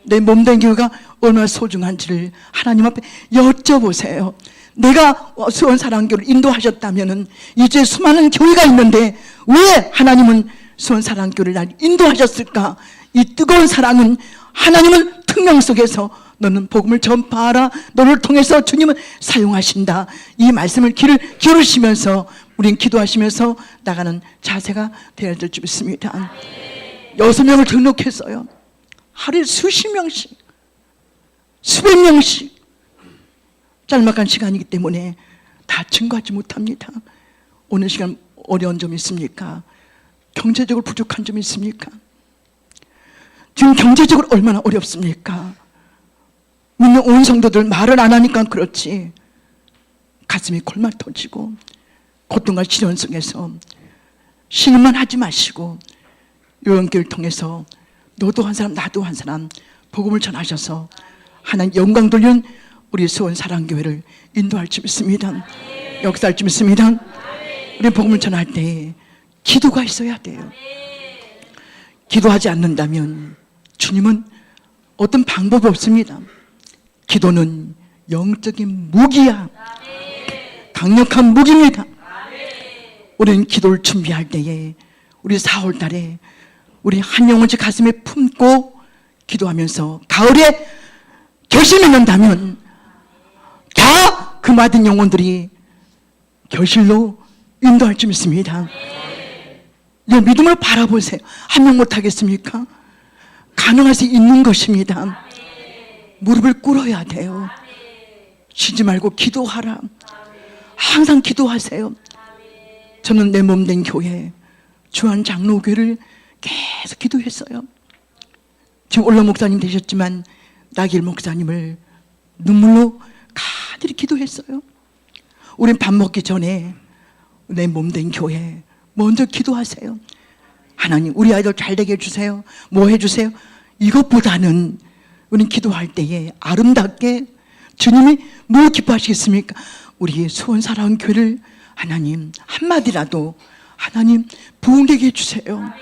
내 몸된 교회가 얼마나 소중한지를 하나님 앞에 여쭤보세요. 내가 수원 사랑교를 인도하셨다면 이제 수많은 교회가 있는데 왜 하나님은 수원사랑교를 날 인도하셨을까? 이 뜨거운 사랑은 하나님은 특명 속에서 너는 복음을 전파하라. 너를 통해서 주님은 사용하신다. 이 말씀을 귀를 기울이시면서 우린 기도하시면서 나가는 자세가 되어야 될 줄 믿습니다. 6명을 등록했어요. 하루에 수십 명씩, 수백 명씩. 짤막한 시간이기 때문에 다 증거하지 못합니다. 오늘 시간 어려운 점이 있습니까? 경제적으로 부족한 점이 있습니까? 지금 경제적으로 얼마나 어렵습니까? 믿는 온 성도들 말을 안 하니까 그렇지 가슴이 골마 터지고 고통과 시련 속에서 신음만 하지 마시고 요한교회를 통해서 너도 한 사람 나도 한 사람 복음을 전하셔서 하나님 영광 돌리는 우리 수원사랑교회를 인도할 줄 믿습니다. 역사할 줄 믿습니다. 우리 복음을 전할 때 기도가 있어야 돼요. 기도하지 않는다면 주님은 어떤 방법이 없습니다. 기도는 영적인 무기야. 강력한 무기입니다. 우리는 기도를 준비할 때에 우리 4월 달에 우리 한 영혼씩 가슴에 품고 기도하면서 가을에 결심을 한다면 다 그 모든 영혼들이 결실로 인도할 줄 믿습니다. 내 믿음을 바라보세요. 한 명 못하겠습니까? 가능할 수 있는 것입니다. 무릎을 꿇어야 돼요. 쉬지 말고 기도하라. 항상 기도하세요. 저는 내 몸 된 교회 주한 장로교회를 계속 기도했어요. 지금 올라 목사님 되셨지만 나길 목사님을 눈물로 가득히 기도했어요. 우린 밥 먹기 전에 내 몸 된 교회 먼저 기도하세요. 하나님 우리 아이들 잘 되게 해주세요. 뭐 해주세요. 이것보다는 우린 기도할 때에 아름답게 주님이 뭘 기뻐하시겠습니까? 우리 수원사랑교회를 하나님 한마디라도 하나님 부흥되게 해주세요.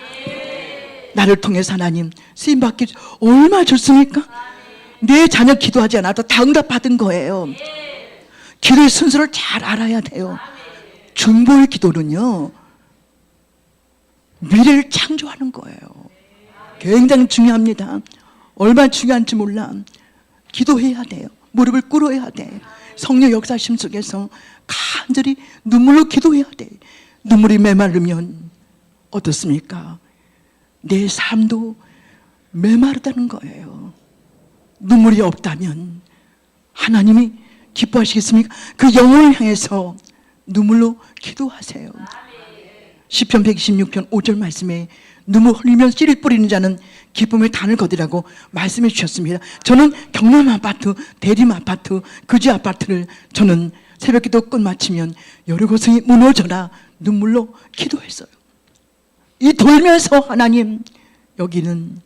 나를 통해서 하나님 쓰임받기 얼마나 좋습니까? 내 자녀 기도하지 않아도 다 응답받은 거예요. 기도의 순서를 잘 알아야 돼요. 중보의 기도는요 미래를 창조하는 거예요. 굉장히 중요합니다. 얼마나 중요한지 몰라. 기도해야 돼요. 무릎을 꿇어야 돼. 성령 역사심 속에서 간절히 눈물로 기도해야 돼. 눈물이 메마르면 어떻습니까? 내 삶도 메마르다는 거예요. 눈물이 없다면 하나님이 기뻐하시겠습니까? 그 영혼을 향해서 눈물로 기도하세요. 시편 126편 5절 말씀에 눈물 흘리며 씨를 뿌리는 자는 기쁨의 단을 거두라고 말씀해 주셨습니다. 저는 경남 아파트, 대림 아파트, 거지 아파트를 저는 새벽기도 끝마치면 여러 곳이 무너져라 눈물로 기도했어요. 이 돌면서 하나님 여기는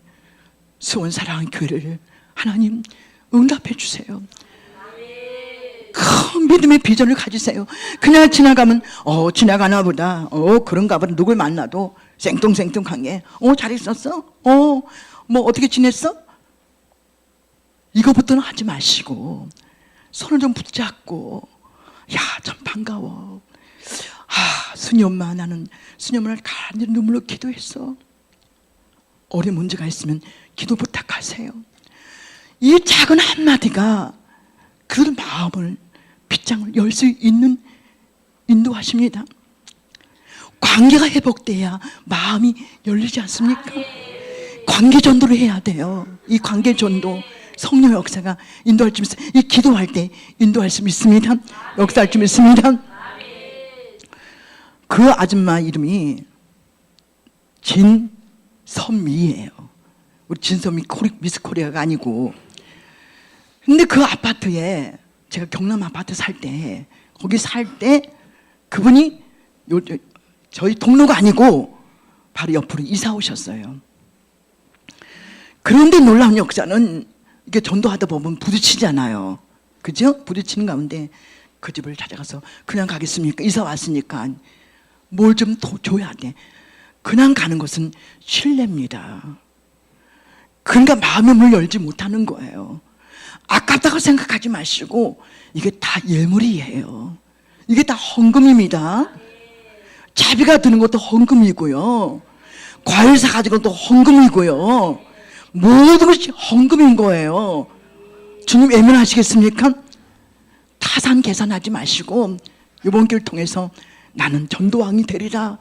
수원사랑교회를 하나님 응답해 주세요. 큰 믿음의 비전을 가지세요. 그냥 지나가면 지나가나 보다 그런가 보다. 누굴 만나도 생뚱생뚱하게 잘 있었어? 뭐 어떻게 지냈어? 이거부터는 하지 마시고 손을 좀 붙잡고 야 참 반가워. 순이 엄마 나는 순이 엄마를 간절히 눈물로 기도했어. 어려운 문제가 있으면 기도 부탁하세요. 이 작은 한마디가 그 마음을 빗장을 열 수 있는 인도하십니다. 관계가 회복돼야 마음이 열리지 않습니까? 관계 전도를 해야 돼요. 이 관계 전도 성령 역사가 인도할 줄 믿습니다. 이 기도할 때 인도할 수 믿습니다. 역사할 줄 믿습니다. 그 아줌마 이름이 진선미예요. 우리 진선미 미스 코리아가 아니고. 근데 그 아파트에 제가 경남 아파트 살 때 거기 살 때 그분이 저희 동료가 아니고 바로 옆으로 이사 오셨어요. 그런데 놀라운 역사는 이게 전도하다 보면 부딪히잖아요. 그죠? 부딪히는 가운데 그 집을 찾아가서 그냥 가겠습니까? 이사 왔으니까 뭘 좀 더 줘야 돼. 그냥 가는 것은 신뢰입니다. 그러니까 마음의 문을 열지 못하는 거예요. 아깝다고 생각하지 마시고 이게 다 예물이에요. 이게 다 헌금입니다. 자비가 드는 것도 헌금이고요. 과일 사가지고 또 헌금이고요. 모든 것이 헌금인 거예요. 주님 외면하시겠습니까? 타산 계산하지 마시고 이번 기회를 통해서 나는 전도왕이 되리라.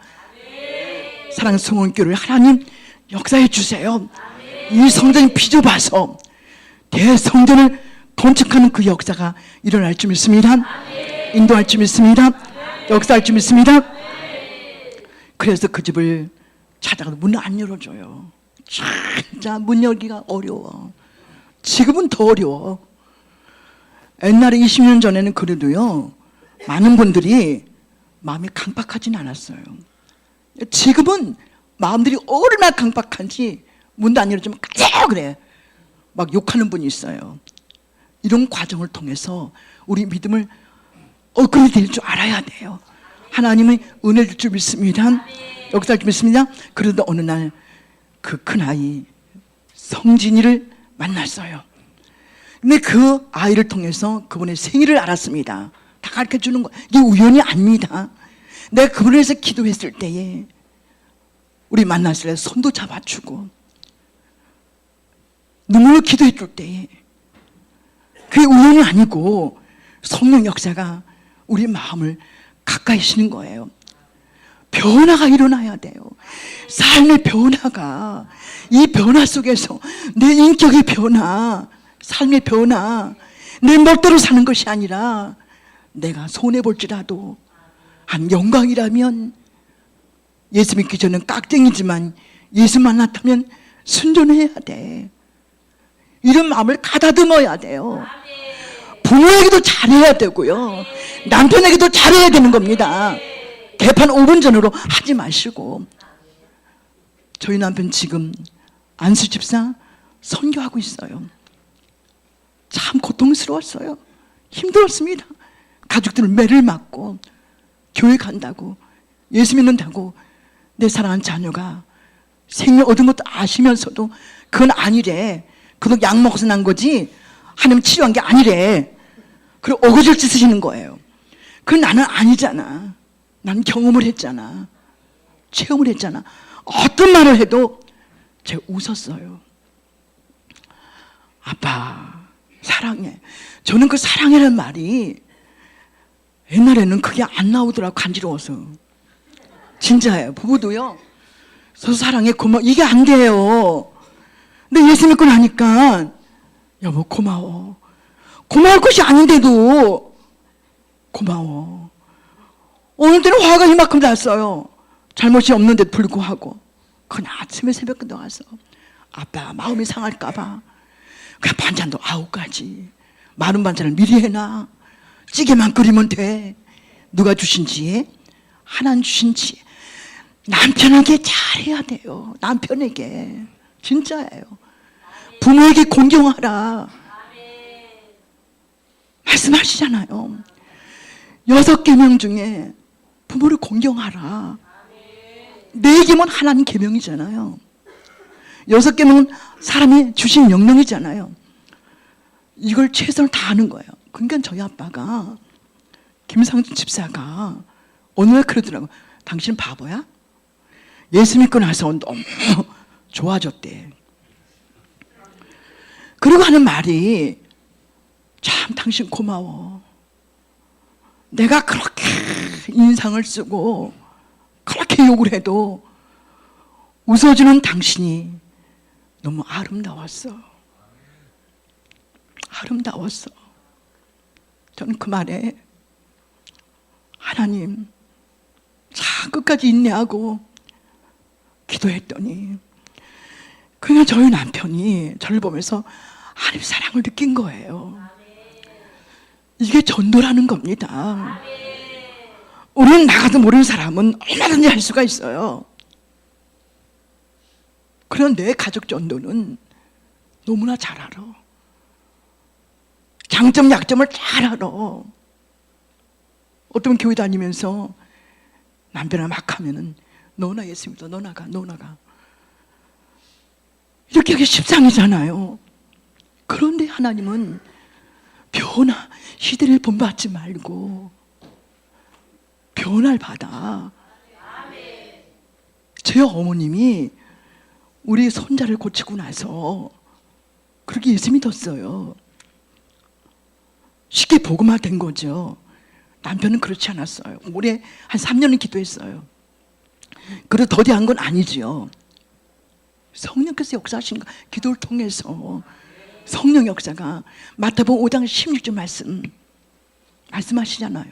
사랑하는 성원교회를 하나님 역사해 주세요. 이 성전이 빚어봐서 대성전을 건축하는 그 역사가 일어날 줄 믿습니다. 인도할 줄 믿습니다. 역사할 줄 믿습니다. 그래서 그 집을 찾아가도 문을 안 열어줘요. 진짜 문 열기가 어려워. 지금은 더 어려워. 옛날에 20년 전에는 그래도요, 많은 분들이 마음이 강박하진 않았어요. 지금은 마음들이 얼마나 강박한지 문도 안 열어주면 가세요 그래. 막 욕하는 분이 있어요. 이런 과정을 통해서 우리 믿음을 그렇게 될 줄 알아야 돼요. 하나님의 은혜를 줄 줄 믿습니다. 역사를 줄 믿습니다. 그러다 어느 날 그 큰아이 성진이를 만났어요. 근데 그 아이를 통해서 그분의 생일을 알았습니다. 다 가르쳐 주는 거 이게 우연이 아닙니다. 내가 그분을 위해서 기도했을 때에 우리 만났을 때 손도 잡아주고 눈물로 기도해 줄 때에 그게 우연이 아니고 성령 역사가 우리 마음을 가까이 시는 거예요. 변화가 일어나야 돼요. 삶의 변화가, 이 변화 속에서 내 인격의 변화, 삶의 변화, 내 멋대로 사는 것이 아니라 내가 손해볼지라도 한 영광이라면 예수 믿기 전엔 깍쟁이지만 예수 만났다면 순종해야 돼. 이런 마음을 가다듬어야 돼요. 부모에게도 잘해야 되고요, 남편에게도 잘해야 되는 겁니다. 개판 5분 전으로 하지 마시고. 저희 남편 지금 안수 집사 선교하고 있어요. 참 고통스러웠어요. 힘들었습니다. 가족들은 매를 맞고 교회 간다고 예수 믿는다고 내 사랑하는 자녀가 생명 얻은 것도 아시면서도 그건 아니래. 그거 약 먹어서 난 거지 하나님 치료한 게 아니래. 그리고 어거지를 찢으시는 거예요. 그건 나는 아니잖아. 난 경험을 했잖아. 체험을 했잖아. 어떤 말을 해도 제가 웃었어요. 아빠 사랑해. 저는 그 사랑해라는 말이 옛날에는 그게 안 나오더라고. 간지러워서. 진짜예요. 부부도요, 저 사랑해 고마워 이게 안 돼요. 근데 예수 믿고 나니까 여보 고마워. 고마울 것이 아닌데도 고마워. 어느 때는 화가 이만큼 났어요. 잘못이 없는데도 불구하고. 그냥 아침에 새벽에 나와서 아빠 마음이 상할까봐 그냥 반찬도 9가지 마른 반찬을 미리 해놔. 찌개만 끓이면 돼. 누가 주신지, 하나님 주신지. 남편에게 잘해야 돼요. 남편에게. 진짜예요. 부모에게 공경하라 말씀하시잖아요. 6계명 중에 부모를 공경하라. 4계명은 하나님 계명이잖아요. 6계명은 사람이 주신 명령이잖아요. 이걸 최선을 다하는 거예요. 그러니까 저희 아빠가, 김상준 집사가 어느 날 그러더라고요. 당신 바보야? 예수 믿고 나서 너무 좋아졌대. 그리고 하는 말이 참 당신 고마워. 내가 그렇게 인상을 쓰고 그렇게 욕을 해도 웃어주는 당신이 너무 아름다웠어. 아름다웠어. 저는 그 말에 하나님 자 끝까지 인내하고 기도했더니 그냥 저희 남편이 저를 보면서 하나님 사랑을 느낀 거예요. 이게 전도라는 겁니다. 우리는 나가도 모르는 사람은 얼마든지 할 수가 있어요. 그런 내 가족 전도는 너무나 잘 알아. 장점 약점을 잘 알아. 어떤 교회 다니면서 남편을 막 하면은 너나 예수 믿어, 너 나가, 너 나가. 이렇게 하기 십상이잖아요. 그런데 하나님은 변화, 시대를 본받지 말고 변화를 받아. 제 어머님이 우리 손자를 고치고 나서 그렇게 예수 믿었어요. 쉽게 복음화된 거죠. 남편은 그렇지 않았어요. 올해 한 3년은 기도했어요. 그래도 더디한 건 아니지요. 성령께서 역사하신 거, 기도를 통해서 성령 역사가 마태복음 5장 16절 말씀하시잖아요.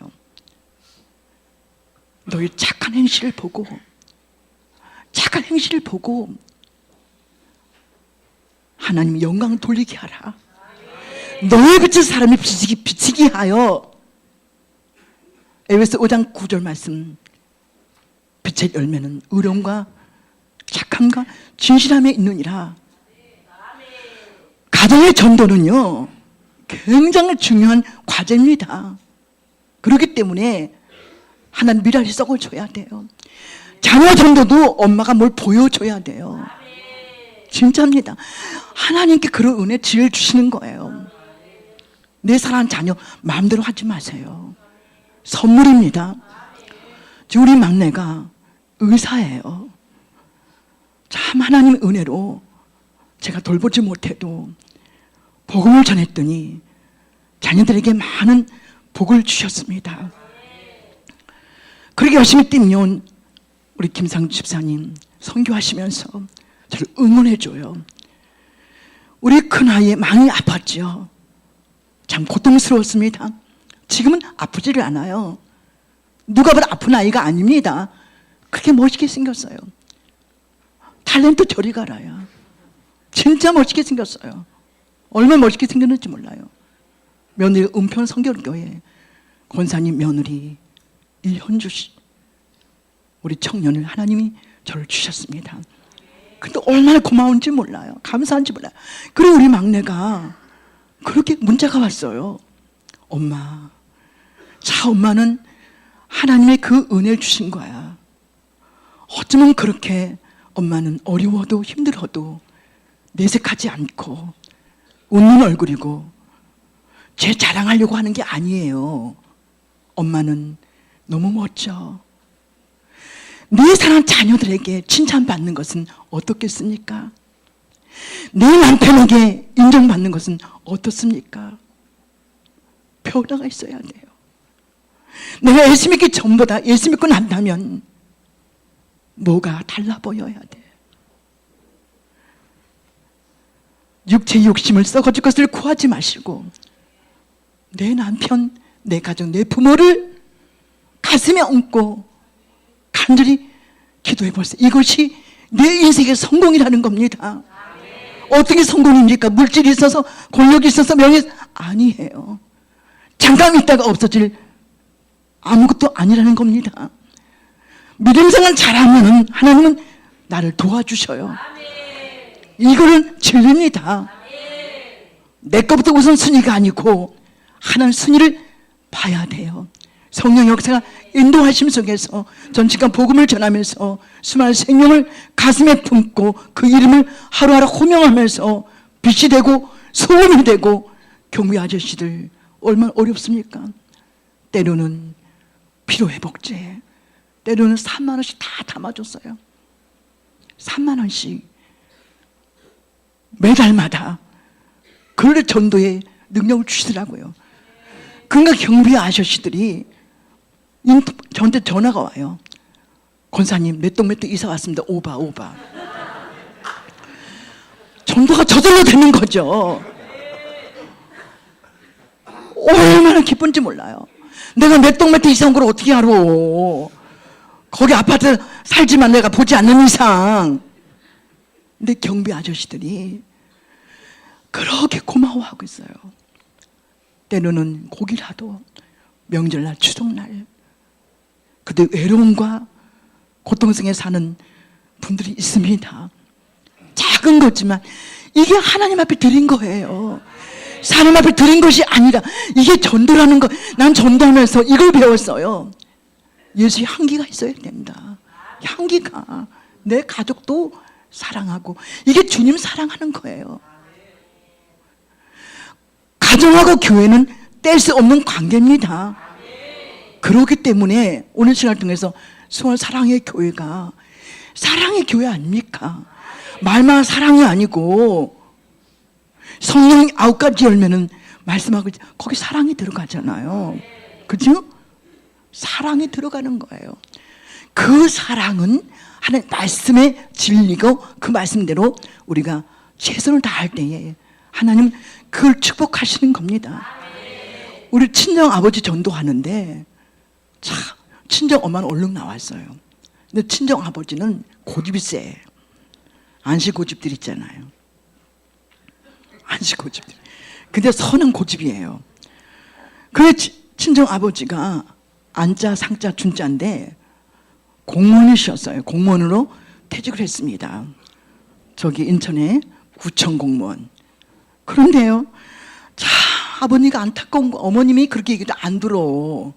너희 착한 행실을 보고 하나님 영광 돌리게 하라. 너의 빛을 사람이 비치게 하여. 에베소 5장 9절 말씀. 빛의 열매는 의로움과 착함과 진실함에 있느니라. 가정의 전도는요 굉장히 중요한 과제입니다. 그렇기 때문에 하나님 미랄이 썩어줘야 돼요. 자녀 전도도 엄마가 뭘 보여줘야 돼요. 진짜입니다. 하나님께 그런 은혜 지혜를 주시는 거예요. 내 사랑하는 자녀 마음대로 하지 마세요. 선물입니다. 우리 막내가 의사예요. 참 하나님 은혜로 제가 돌보지 못해도 복음을 전했더니 자녀들에게 많은 복을 주셨습니다. 그렇게 열심히 뛰면 우리 김상주 집사님 선교하시면서 저를 응원해줘요. 우리 큰아이 많이 아팠죠. 참 고통스러웠습니다. 지금은 아프지를 않아요. 누가 봐도 아픈 아이가 아닙니다. 그렇게 멋있게 생겼어요. 탤런트 저리 가라야. 진짜 멋있게 생겼어요. 얼마나 멋있게 생겼는지 몰라요. 며느리 은평 성결교회 권사님 며느리 이현주 씨, 우리 청년을 하나님이 저를 주셨습니다. 근데 얼마나 고마운지 몰라요. 감사한지 몰라요. 그리고 우리 막내가 그렇게 문자가 왔어요. 엄마, 자 엄마는 하나님의 그 은혜를 주신 거야. 어쩌면 그렇게 엄마는 어려워도 힘들어도 내색하지 않고 웃는 얼굴이고 제 자랑하려고 하는 게 아니에요. 엄마는 너무 멋져. 내 사랑하는 자녀들에게 칭찬받는 것은 어떻겠습니까? 내 남편에게 인정받는 것은 어떻습니까? 변화가 있어야 돼요. 내가 예수 믿기 전보다 예수 믿고 난다면 뭐가 달라 보여야 돼. 육체의 욕심을 썩어질 것을 구하지 마시고 내 남편, 내 가정, 내 부모를 가슴에 얹고 간절히 기도해 보세요. 이것이 내 인생의 성공이라는 겁니다. 어떻게 성공입니까? 물질이 있어서 권력이 있어서 명예 아니에요. 잠깐 있다가 없어질 아무것도 아니라는 겁니다. 믿음생활 잘하면 하나님은 나를 도와주셔요. 이거는 진리입니다. 내 것부터 우선 순위가 아니고 하나님 순위를 봐야 돼요. 성령 역사가 인도하심 속에서 전 지금 복음을 전하면서 수많은 생명을 가슴에 품고 그 이름을 하루하루 호명하면서 빛이 되고 소원이 되고 경비 아저씨들 얼마나 어렵습니까? 때로는 피로회복제, 때로는 3만 원씩 다 담아줬어요. 3만 원씩 매달마다 그런데 전도에 능력을 주시더라고요. 그러니까 경비 아저씨들이 저한테 전화가 와요. 권사님 몇 동 이사 왔습니다. 오바. 전도가 저절로 되는 거죠. 얼마나 기쁜지 몰라요. 내가 몇 동 이사 온 걸 어떻게 알아? 거기 아파트 살지만 내가 보지 않는 이상. 근데 경비 아저씨들이 그렇게 고마워하고 있어요. 때로는 고기라도 명절날 추석날 그때 외로움과 고통 속에 사는 분들이 있습니다. 작은 거지만 이게 하나님 앞에 드린 거예요. 사람 앞에 드린 것이 아니라 이게 전도라는 거. 난 전도하면서 이걸 배웠어요. 예수의 향기가 있어야 된다. 향기가 내 가족도 사랑하고 이게 주님 사랑하는 거예요. 가정하고 교회는 뗄 수 없는 관계입니다. 그렇기 때문에 오늘 시간을 통해서 수원 사랑의 교회가 사랑의 교회 아닙니까? 말만 사랑이 아니고 성령 9가지 열매는 말씀하고 거기 사랑이 들어가잖아요. 그죠? 사랑이 들어가는 거예요. 그 사랑은 하나님 말씀의 진리고 그 말씀대로 우리가 최선을 다할 때에 하나님 그걸 축복하시는 겁니다. 우리 친정 아버지 전도하는데 참 친정 엄마는 얼른 나왔어요. 근데 친정 아버지는 고집이 세. 안시 고집들 있잖아요. 안시 고집들. 근데 선한 고집이에요. 그래 친정 아버지가 안자 상자 준자인데 공무원이셨어요. 공무원으로 퇴직을 했습니다. 저기 인천에 구청 공무원. 그런데요, 자 아버님이 안타까운 거, 어머님이 그렇게 얘기도 안 들어.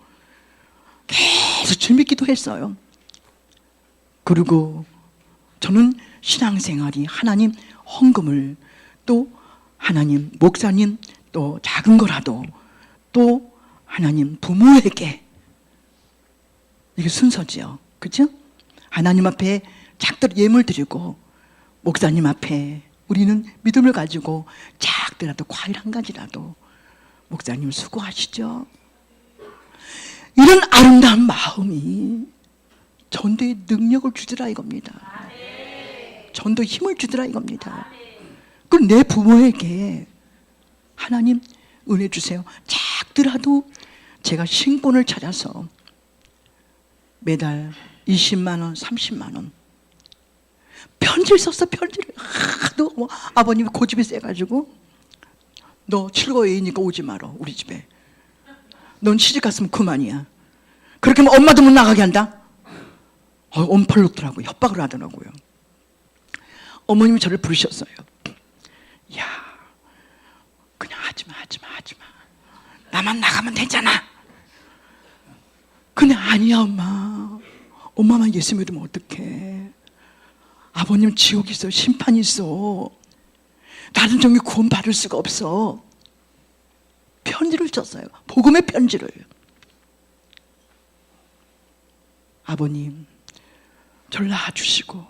계속 주님기도 했어요. 그리고 저는 신앙생활이 하나님 헌금을 또 하나님 목사님 또 작은 거라도 또 하나님 부모에게 이게 순서지요. 그죠? 하나님 앞에 작들 예물 드리고 목사님 앞에 우리는 믿음을 가지고 작더라도 과일 한 가지라도 목사님 수고하시죠. 이런 아름다운 마음이 전도에 능력을 주더라 이겁니다. 전도에 힘을 주더라 이겁니다. 그럼 내 부모에게 하나님 은혜 주세요. 작더라도 제가 신권을 찾아서 매달 20만 원, 30만 원 편지를 썼어. 편지를 하도 아버님이 고집이 세가지고 너 출거애이니까 오지 마라 우리 집에. 넌 시집 갔으면 그만이야. 그렇게 하면 엄마도 못 나가게 한다. 엄팔 놓더라고요. 협박을 하더라고요. 어머님이 저를 부르셨어요. 야, 그냥 하지마. 나만 나가면 되잖아. 근데 아니야 엄마. 엄마만 예수 믿으면 어떡해. 아버님 지옥 있어. 심판이 있어. 나는 정말 구원 받을 수가 없어. 편지를 썼어요. 복음의 편지를. 아버님 저를 낳아주시고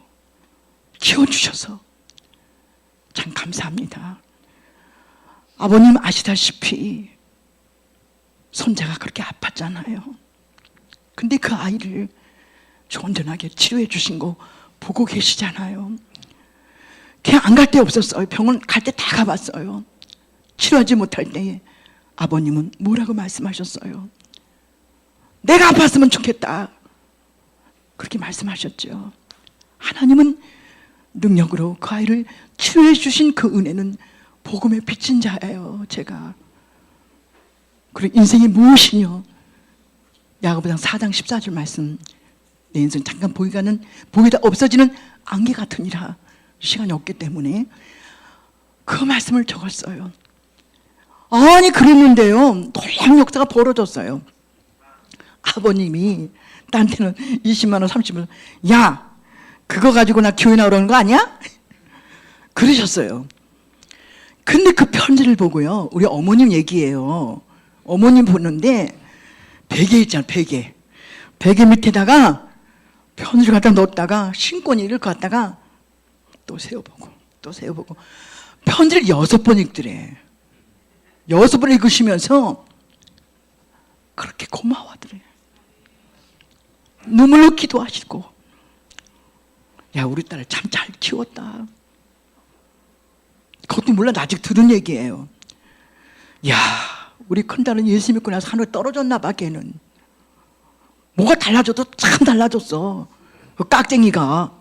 키워주셔서 참 감사합니다. 아버님 아시다시피 손자가 그렇게 아팠잖아요. 근데 그 아이를 온전하게 치료해 주신 거 보고 계시잖아요. 그냥 안 갈 데 없었어요. 병원 갈 때 다 가봤어요. 치료하지 못할 때에 아버님은 뭐라고 말씀하셨어요? 내가 아팠으면 좋겠다. 그렇게 말씀하셨죠. 하나님은 능력으로 그 아이를 치료해 주신 그 은혜는 복음의 빚진 자예요. 제가. 그리고 인생이 무엇이뇨? 야고보상 4장 14절 말씀. 내 인생 잠깐 보이다 없어지는 안개 같으니라. 시간이 없기 때문에 그 말씀을 적었어요. 아니 그랬는데요, 놀라운 역사가 벌어졌어요. 아버님이 나한테는 20만 원 30만 원, 야 그거 가지고 나 교회 나오라는 거 아니야? 그러셨어요. 근데 그 편지를 보고요, 우리 어머님 얘기예요. 어머님 보는데 베개 있잖아. 베개 밑에다가 편지를 갖다 넣었다가 신권이를 갖다가 또 세워보고 편지를 6번 읽더래. 6번 읽으시면서 그렇게 고마워하더래. 눈물로 기도하시고, 야 우리 딸을 참 잘 키웠다. 그것도 물론 아직 들은 얘기예요. 야 우리 큰딸은 예수 믿고 나서 하늘에 떨어졌나 봐. 걔는 뭐가 달라져도 참 달라졌어. 그 깍쟁이가.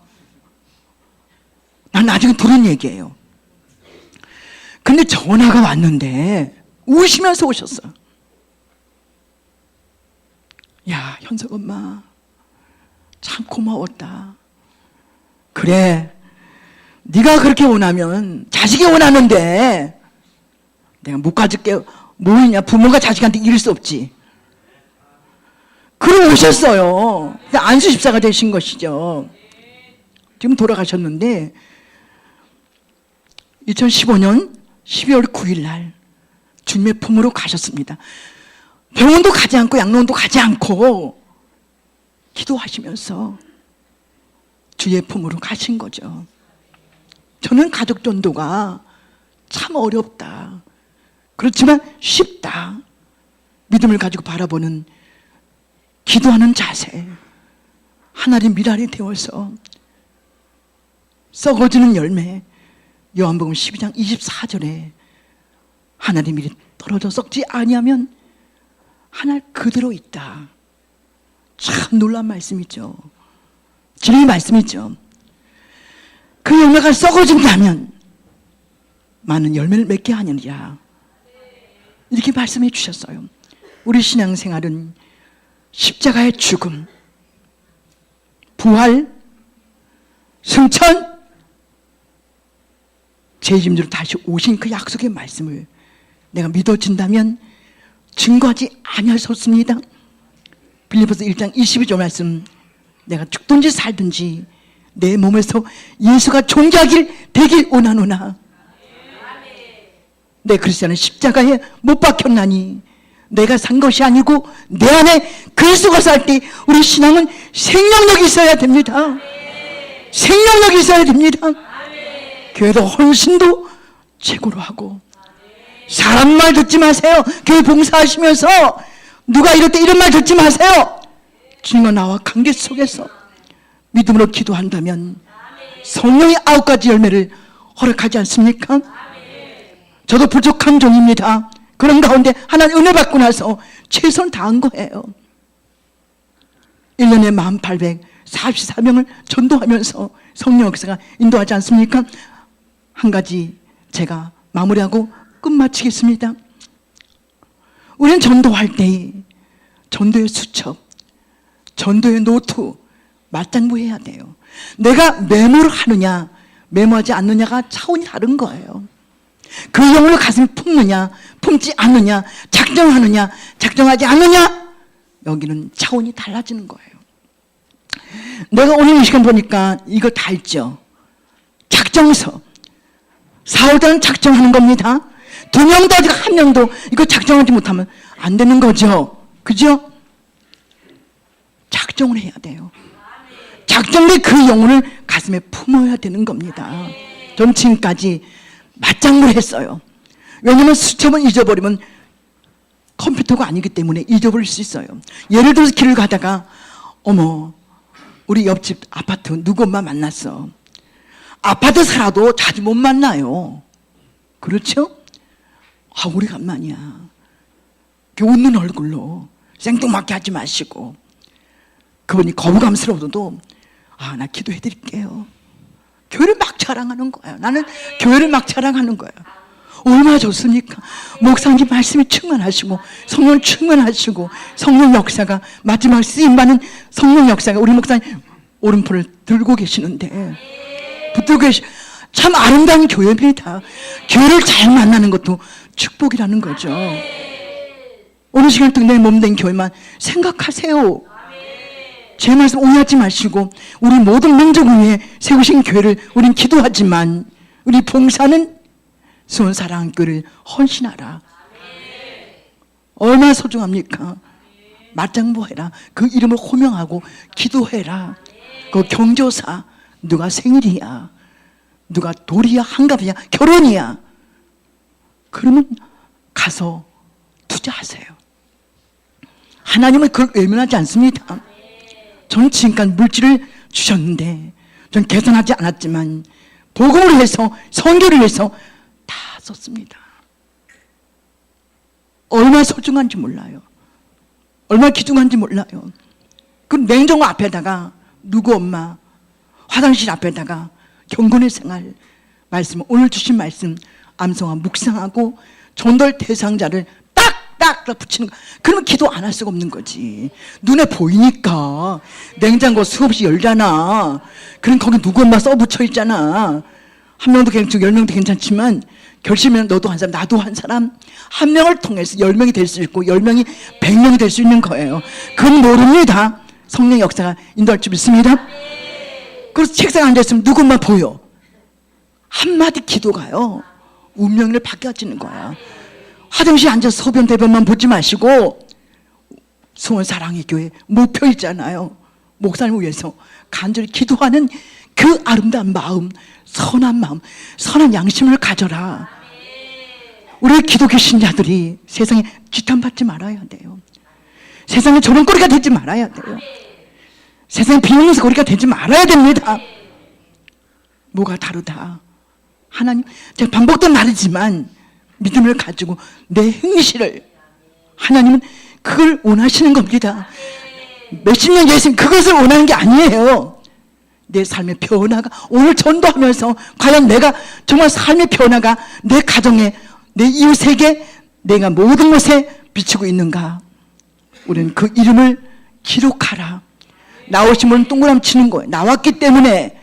난 나중에 들은 얘기예요. 근데 전화가 왔는데 우시면서 오셨어. 야 현석 엄마 참 고마웠다. 그래 네가 그렇게 원하면 자식이 원하는데 내가 못 가질게 뭐 있냐. 부모가 자식한테 이럴 수 없지. 그럼 오셨어요. 안수 집사가 되신 것이죠. 지금 돌아가셨는데 2015년 12월 9일 날 주님의 품으로 가셨습니다. 병원도 가지 않고 양로원도 가지 않고 기도하시면서 주의 품으로 가신 거죠. 저는 가족 전도가 참 어렵다, 그렇지만 쉽다, 믿음을 가지고 바라보는 기도하는 자세, 하나님 미랄이 되어서 썩어지는 열매, 요한복음 12장 24절에 하나님이 떨어져 썩지 아니하면 하늘 그대로 있다. 참 놀라운 말씀이죠. 진리의 말씀이죠. 그 열매가 썩어진다면 많은 열매를 맺게 하느니라, 이렇게 말씀해 주셨어요. 우리 신앙생활은 십자가의 죽음, 부활, 승천, 제2임대로 다시 오신 그 약속의 말씀을 내가 믿어진다면 증거하지 아니하셨습니다. 빌립보서 1장 22절 말씀, 내가 죽든지 살든지 내 몸에서 예수가 존재하길 되길 원하노나 내 그리스도는 십자가에 못 박혔나니 내가 산 것이 아니고 내 안에 그리스도가 살 때 우리 신앙은 생명력이 있어야 됩니다. 생명력이 있어야 됩니다. 교회도 헌신도 최고로 하고, 사람 말 듣지 마세요. 교회 봉사하시면서 누가 이럴 때 이런 말 듣지 마세요. 주님과 나와 관계 속에서 믿음으로 기도한다면 성령의 9가지 열매를 허락하지 않습니까? 저도 부족한 종입니다. 그런 가운데 하나님 은혜 받고 나서 최선을 다한 거예요. 1년에 1844명을 전도하면서 성령 역사가 인도하지 않습니까? 한 가지 제가 마무리하고 끝마치겠습니다. 우리는 전도할 때 전도의 수첩, 전도의 노트 맞장구 해야 돼요. 내가 메모를 하느냐 메모하지 않느냐가 차원이 다른 거예요. 그 영혼을 가슴에 품느냐 품지 않느냐, 작정하느냐 작정하지 않느냐, 여기는 차원이 달라지는 거예요. 내가 오늘 이 시간 보니까 이거 다 있죠. 작정서, 사후단은 작정하는 겁니다. 2명도 아직 1명도 이거 작정하지 못하면 안 되는 거죠. 그죠? 작정을 해야 돼요. 작정된 그 영혼을 가슴에 품어야 되는 겁니다. 전 지금까지 맞장구를 했어요. 왜냐하면 수첩은 잊어버리면 컴퓨터가 아니기 때문에 잊어버릴 수 있어요. 예를 들어서 길을 가다가 어머 우리 옆집 아파트 누구 엄마 만났어. 아파트 살아도 자주 못 만나요. 그렇죠? 아 우리 간만이야. 웃는 얼굴로 생뚱맞게 하지 마시고, 그분이 거부감스러워도 아 나 기도해 드릴게요. 교회를 막 자랑하는 거예요. 나는 교회를 막 자랑하는 거예요. 얼마나 좋습니까? 목사님 말씀이 충만하시고 성령 충만하시고 성령 역사가 마지막 쓰임받는 성령 역사가 우리 목사님 오른팔을 들고 계시는데 붙들고 참 아름다운 교회입니다. 교회를 잘 만나는 것도 축복이라는 거죠. 오늘 시간 동안 내 몸된 교회만 생각하세요. 제 말씀 오해하지 마시고 우리 모든 민족을 위해 세우신 교회를 우린 기도하지만 우리 봉사는 수원사랑교회를 헌신하라. 얼마나 소중합니까? 맞장구해라. 그 이름을 호명하고 기도해라. 그 경조사 누가 생일이야, 누가 돌이야, 한갑이야, 결혼이야, 그러면 가서 투자하세요. 하나님은 그걸 외면하지 않습니다. 저는 지금까지 물질을 주셨는데 저는 계산하지 않았지만 복음을 해서 선교를 해서 다 썼습니다. 얼마나 소중한지 몰라요. 얼마나 귀중한지 몰라요. 그 냉장고 앞에다가 누구 엄마, 화장실 앞에다가 경건의 생활 말씀, 오늘 주신 말씀 암송하 묵상하고 전도할 대상자를 딱딱 붙이는 거. 그러면 기도 안 할 수가 없는 거지. 눈에 보이니까 냉장고 수없이 열잖아. 그럼 거기 누구 엄마 써붙여 있잖아. 한 명도 괜찮고 10명도 괜찮지만 결심하면 너도 한 사람 나도 한 사람 한 명을 통해서 10명이 될 수 있고 10명이 100명이 될 수 있는 거예요. 그건 모릅니다. 성령 역사가 인도할 줄 믿습니다. 그래서 책상에 앉아있으면 누구 엄마 보여. 한마디 기도가요 운명을 바뀌어지는 거야. 화장실에 앉아서 소변 대변만 보지 마시고 수원 사랑의 교회 목표 있잖아요. 목사님을 위해서 간절히 기도하는 그 아름다운 마음, 선한 마음, 선한 양심을 가져라. 우리 기독교 신자들이 세상에 지탄받지 말아야 돼요. 세상에 조롱거리가 되지 말아야 돼요. 세상에 비웃는 거리가 되지 말아야 됩니다. 뭐가 다르다? 하나님, 제가 반복도 말이지만 믿음을 가지고 내 행실을, 하나님은 그걸 원하시는 겁니다. 몇십 년 예수님 그것을 원하는 게 아니에요. 내 삶의 변화가, 오늘 전도하면서 과연 내가 정말 삶의 변화가 내 가정에, 내 이웃에게, 내가 모든 곳에 비치고 있는가? 우리는 그 이름을 기록하라. 나오시면 동그라미 치는 거예요. 나왔기 때문에,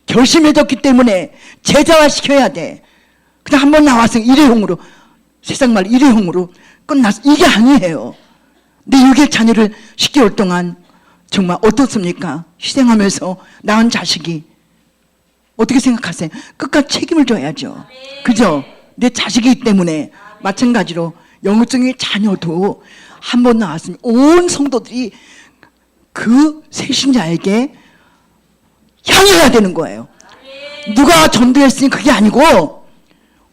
결심해졌기 때문에 제자화시켜야 돼. 그냥 한번 나와서 일회용으로, 세상 말 일회용으로 끝났어. 이게 아니에요. 내 6의 자녀를 10개월 동안 정말 어떻습니까? 희생하면서 낳은 자식이 어떻게 생각하세요? 끝까지 책임을 져야죠. 그죠? 내 자식이기 때문에. 마찬가지로 영적인 자녀도 한 번 나왔으면 온 성도들이 그 세신자에게 향해야 되는 거예요. 누가 전도했으니 그게 아니고,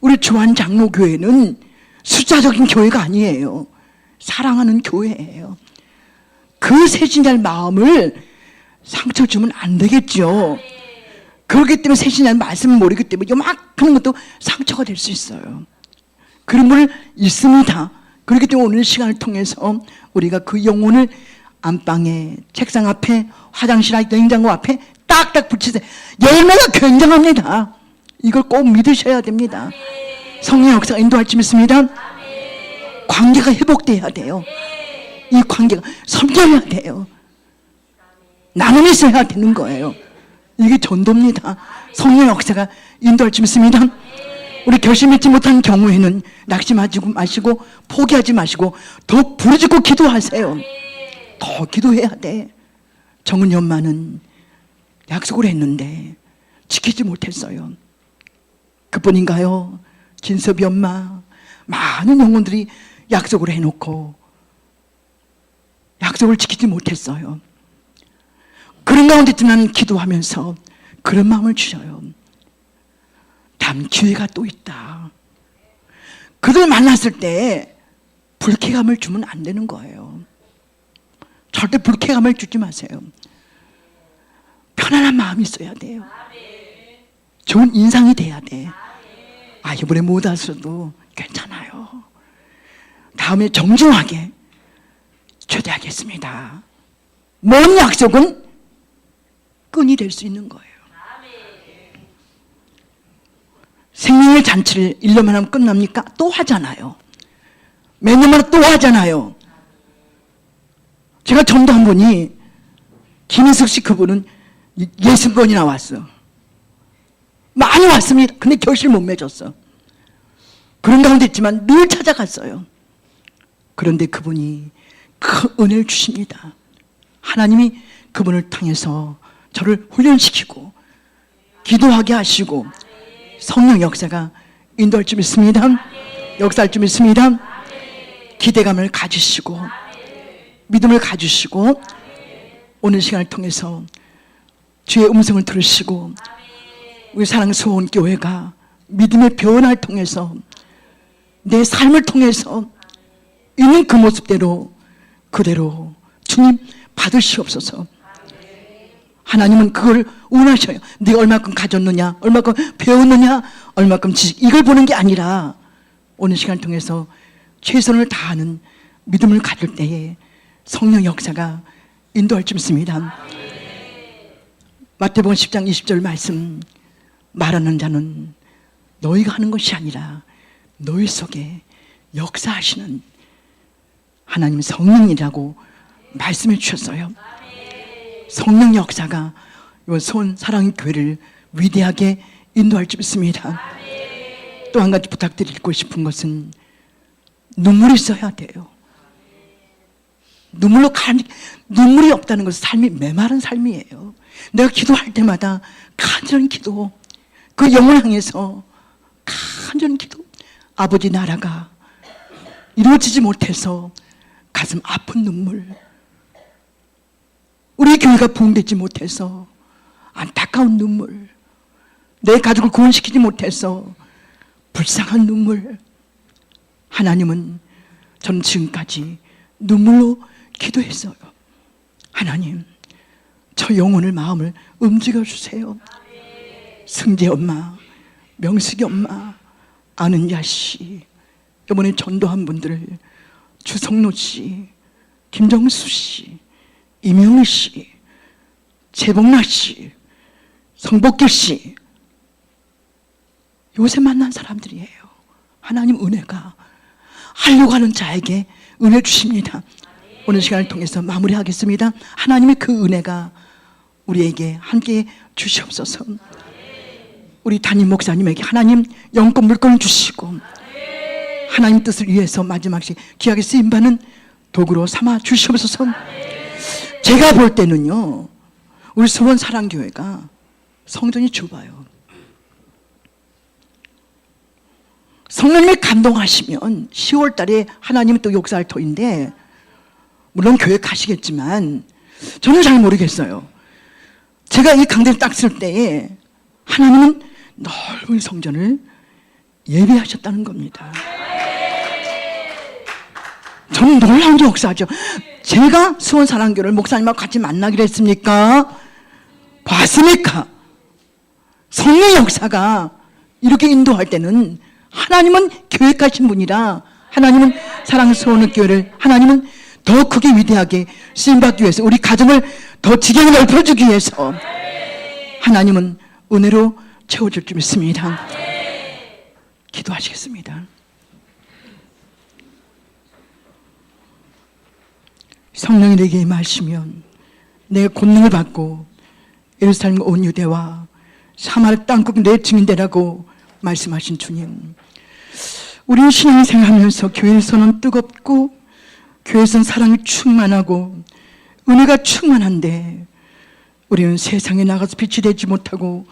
우리 주한 장로교회는 숫자적인 교회가 아니에요. 사랑하는 교회예요. 그 세신자의 마음을 상처 주면 안 되겠죠. 그렇기 때문에 세신자의 말씀을 모르기 때문에 요만한 것도 상처가 될 수 있어요. 그런 분 있습니다. 그렇기 때문에 오늘 시간을 통해서 우리가 그 영혼을 안방에, 책상 앞에, 화장실 앞에, 냉장고 앞에 딱딱 붙이세요. 열매가 굉장합니다. 이걸 꼭 믿으셔야 됩니다. 성령의 역사가 인도할 줄 믿습니다. 관계가 회복돼야 돼요. 이 관계가 섬겨야 돼요. 나눔이 있어야 되는 거예요. 이게 전도입니다. 성령의 역사가 인도할 줄 믿습니다. 우리 결심했지 못한 경우에는 낙심하지 마시고 포기하지 마시고 더 부르짖고 기도하세요. 더 기도해야 돼. 정은이 엄마는 약속을 했는데 지키지 못했어요. 그뿐인가요? 진섭이 엄마, 많은 영혼들이 약속을 해놓고 약속을 지키지 못했어요. 그런 가운데 지난 기도하면서 그런 마음을 주셔요. 다음 기회가 또 있다. 그들 만났을 때 불쾌감을 주면 안 되는 거예요. 절대 불쾌감을 주지 마세요. 편안한 마음이 있어야 돼요. 좋은 인상이 돼야 돼. 아, 이번에 못 왔어도 괜찮아요. 다음에 정중하게 초대하겠습니다. 먼 약속은 끈이 될 수 있는 거예요. 생명의 잔치를 1년만 하면 끝납니까? 또 하잖아요. 매년마다 또 하잖아요. 제가 전도한 분이, 김인숙 씨, 그분은 60번이나 왔어. 많이 왔습니다. 근데 결실 못 맺었어. 그런 가운데 있지만 늘 찾아갔어요. 그런데 그분이 큰 은혜를 주십니다. 하나님이 그분을 통해서 저를 훈련시키고 기도하게 하시고 성령 역사가 인도할 줄 믿습니다. 역사할 줄 믿습니다. 기대감을 가지시고 믿음을 가지시고 오늘 시간을 통해서 주의 음성을 들으시고 우리 사랑 소원교회가 믿음의 변화를 통해서 내 삶을 통해서 있는 그 모습대로 그대로 주님 받으시옵소서. 하나님은 그걸 원하셔요. 네가 얼마큼 가졌느냐, 얼마큼 배웠느냐, 얼마큼 지식, 이걸 보는 게 아니라 오늘 시간을 통해서 최선을 다하는 믿음을 가질 때에 성령 역사가 인도할 줄 믿습니다. 마태복음 10장 20절 말씀, 말하는 자는 너희가 하는 것이 아니라 너희 속에 역사하시는 하나님 성령이라고 말씀해 주셨어요. 성령 역사가 이 소원 사랑의 교회를 위대하게 인도할 줄 믿습니다. 또 한 가지 부탁드리고 싶은 것은 눈물이 있어야 돼요. 눈물이 없다는 것은 삶이 메마른 삶이에요. 내가 기도할 때마다 간절한 기도, 그 영혼을 향해서 간절한 기도, 아버지 나라가 이루어지지 못해서 가슴 아픈 눈물, 우리 우리 교회가 부흥되지 못해서 안타까운 눈물, 내 가족을 구원시키지 못해서 불쌍한 눈물. 하나님은 저는 지금까지 눈물로 기도했어요. 하나님, 저 영혼을, 마음을 움직여 주세요. 승재 엄마, 명숙이 엄마, 아는야 씨, 이번에 전도한 분들, 주성노 씨, 김정수 씨, 이명희 씨, 재봉나 씨, 성복길 씨, 요새 만난 사람들이에요. 하나님 은혜가 하려고 하는 자에게 은혜 주십니다. 오늘 시간을 통해서 마무리하겠습니다. 하나님의 그 은혜가 우리에게 함께 주시옵소서. 우리 담임 목사님에게 하나님 영권 물권을 주시고 하나님 뜻을 위해서 마지막씩 귀하게 쓰임받는 도구로 삼아 주시옵소서. 제가 볼 때는요, 우리 수원 사랑교회가 성전이 좁아요. 성령님이 감동하시면 10월 달에 하나님은 또 역사할 터인데, 물론 교회 가시겠지만 저는 잘 모르겠어요. 제가 이 강대를 딱 쓸 때에 하나님은 넓은 성전을 예비하셨다는 겁니다. 저는 놀라운 역사죠. 제가 수원사랑교를 목사님하고 같이 만나기로 했습니까? 봤습니까? 성령 역사가 이렇게 인도할 때는 하나님은 계획하신 분이라, 하나님은 사랑 수원교회를 하나님은 더 크게 위대하게 쓰임받기 위해서, 우리 가정을 더 지경을 넓혀주기 위해서 하나님은 은혜로 채워줄 줄 믿습니다. 기도하시겠습니다. 성령이 내게 임하시면 내 권능을 받고 예루살렘 온 유대와 사마리 땅끝 내 증인되라고 말씀하신 주님, 우리 신앙생활하면서 교회에서는 뜨겁고 교회에서는 사랑이 충만하고 은혜가 충만한데 우리는 세상에 나가서 빛이 되지 못하고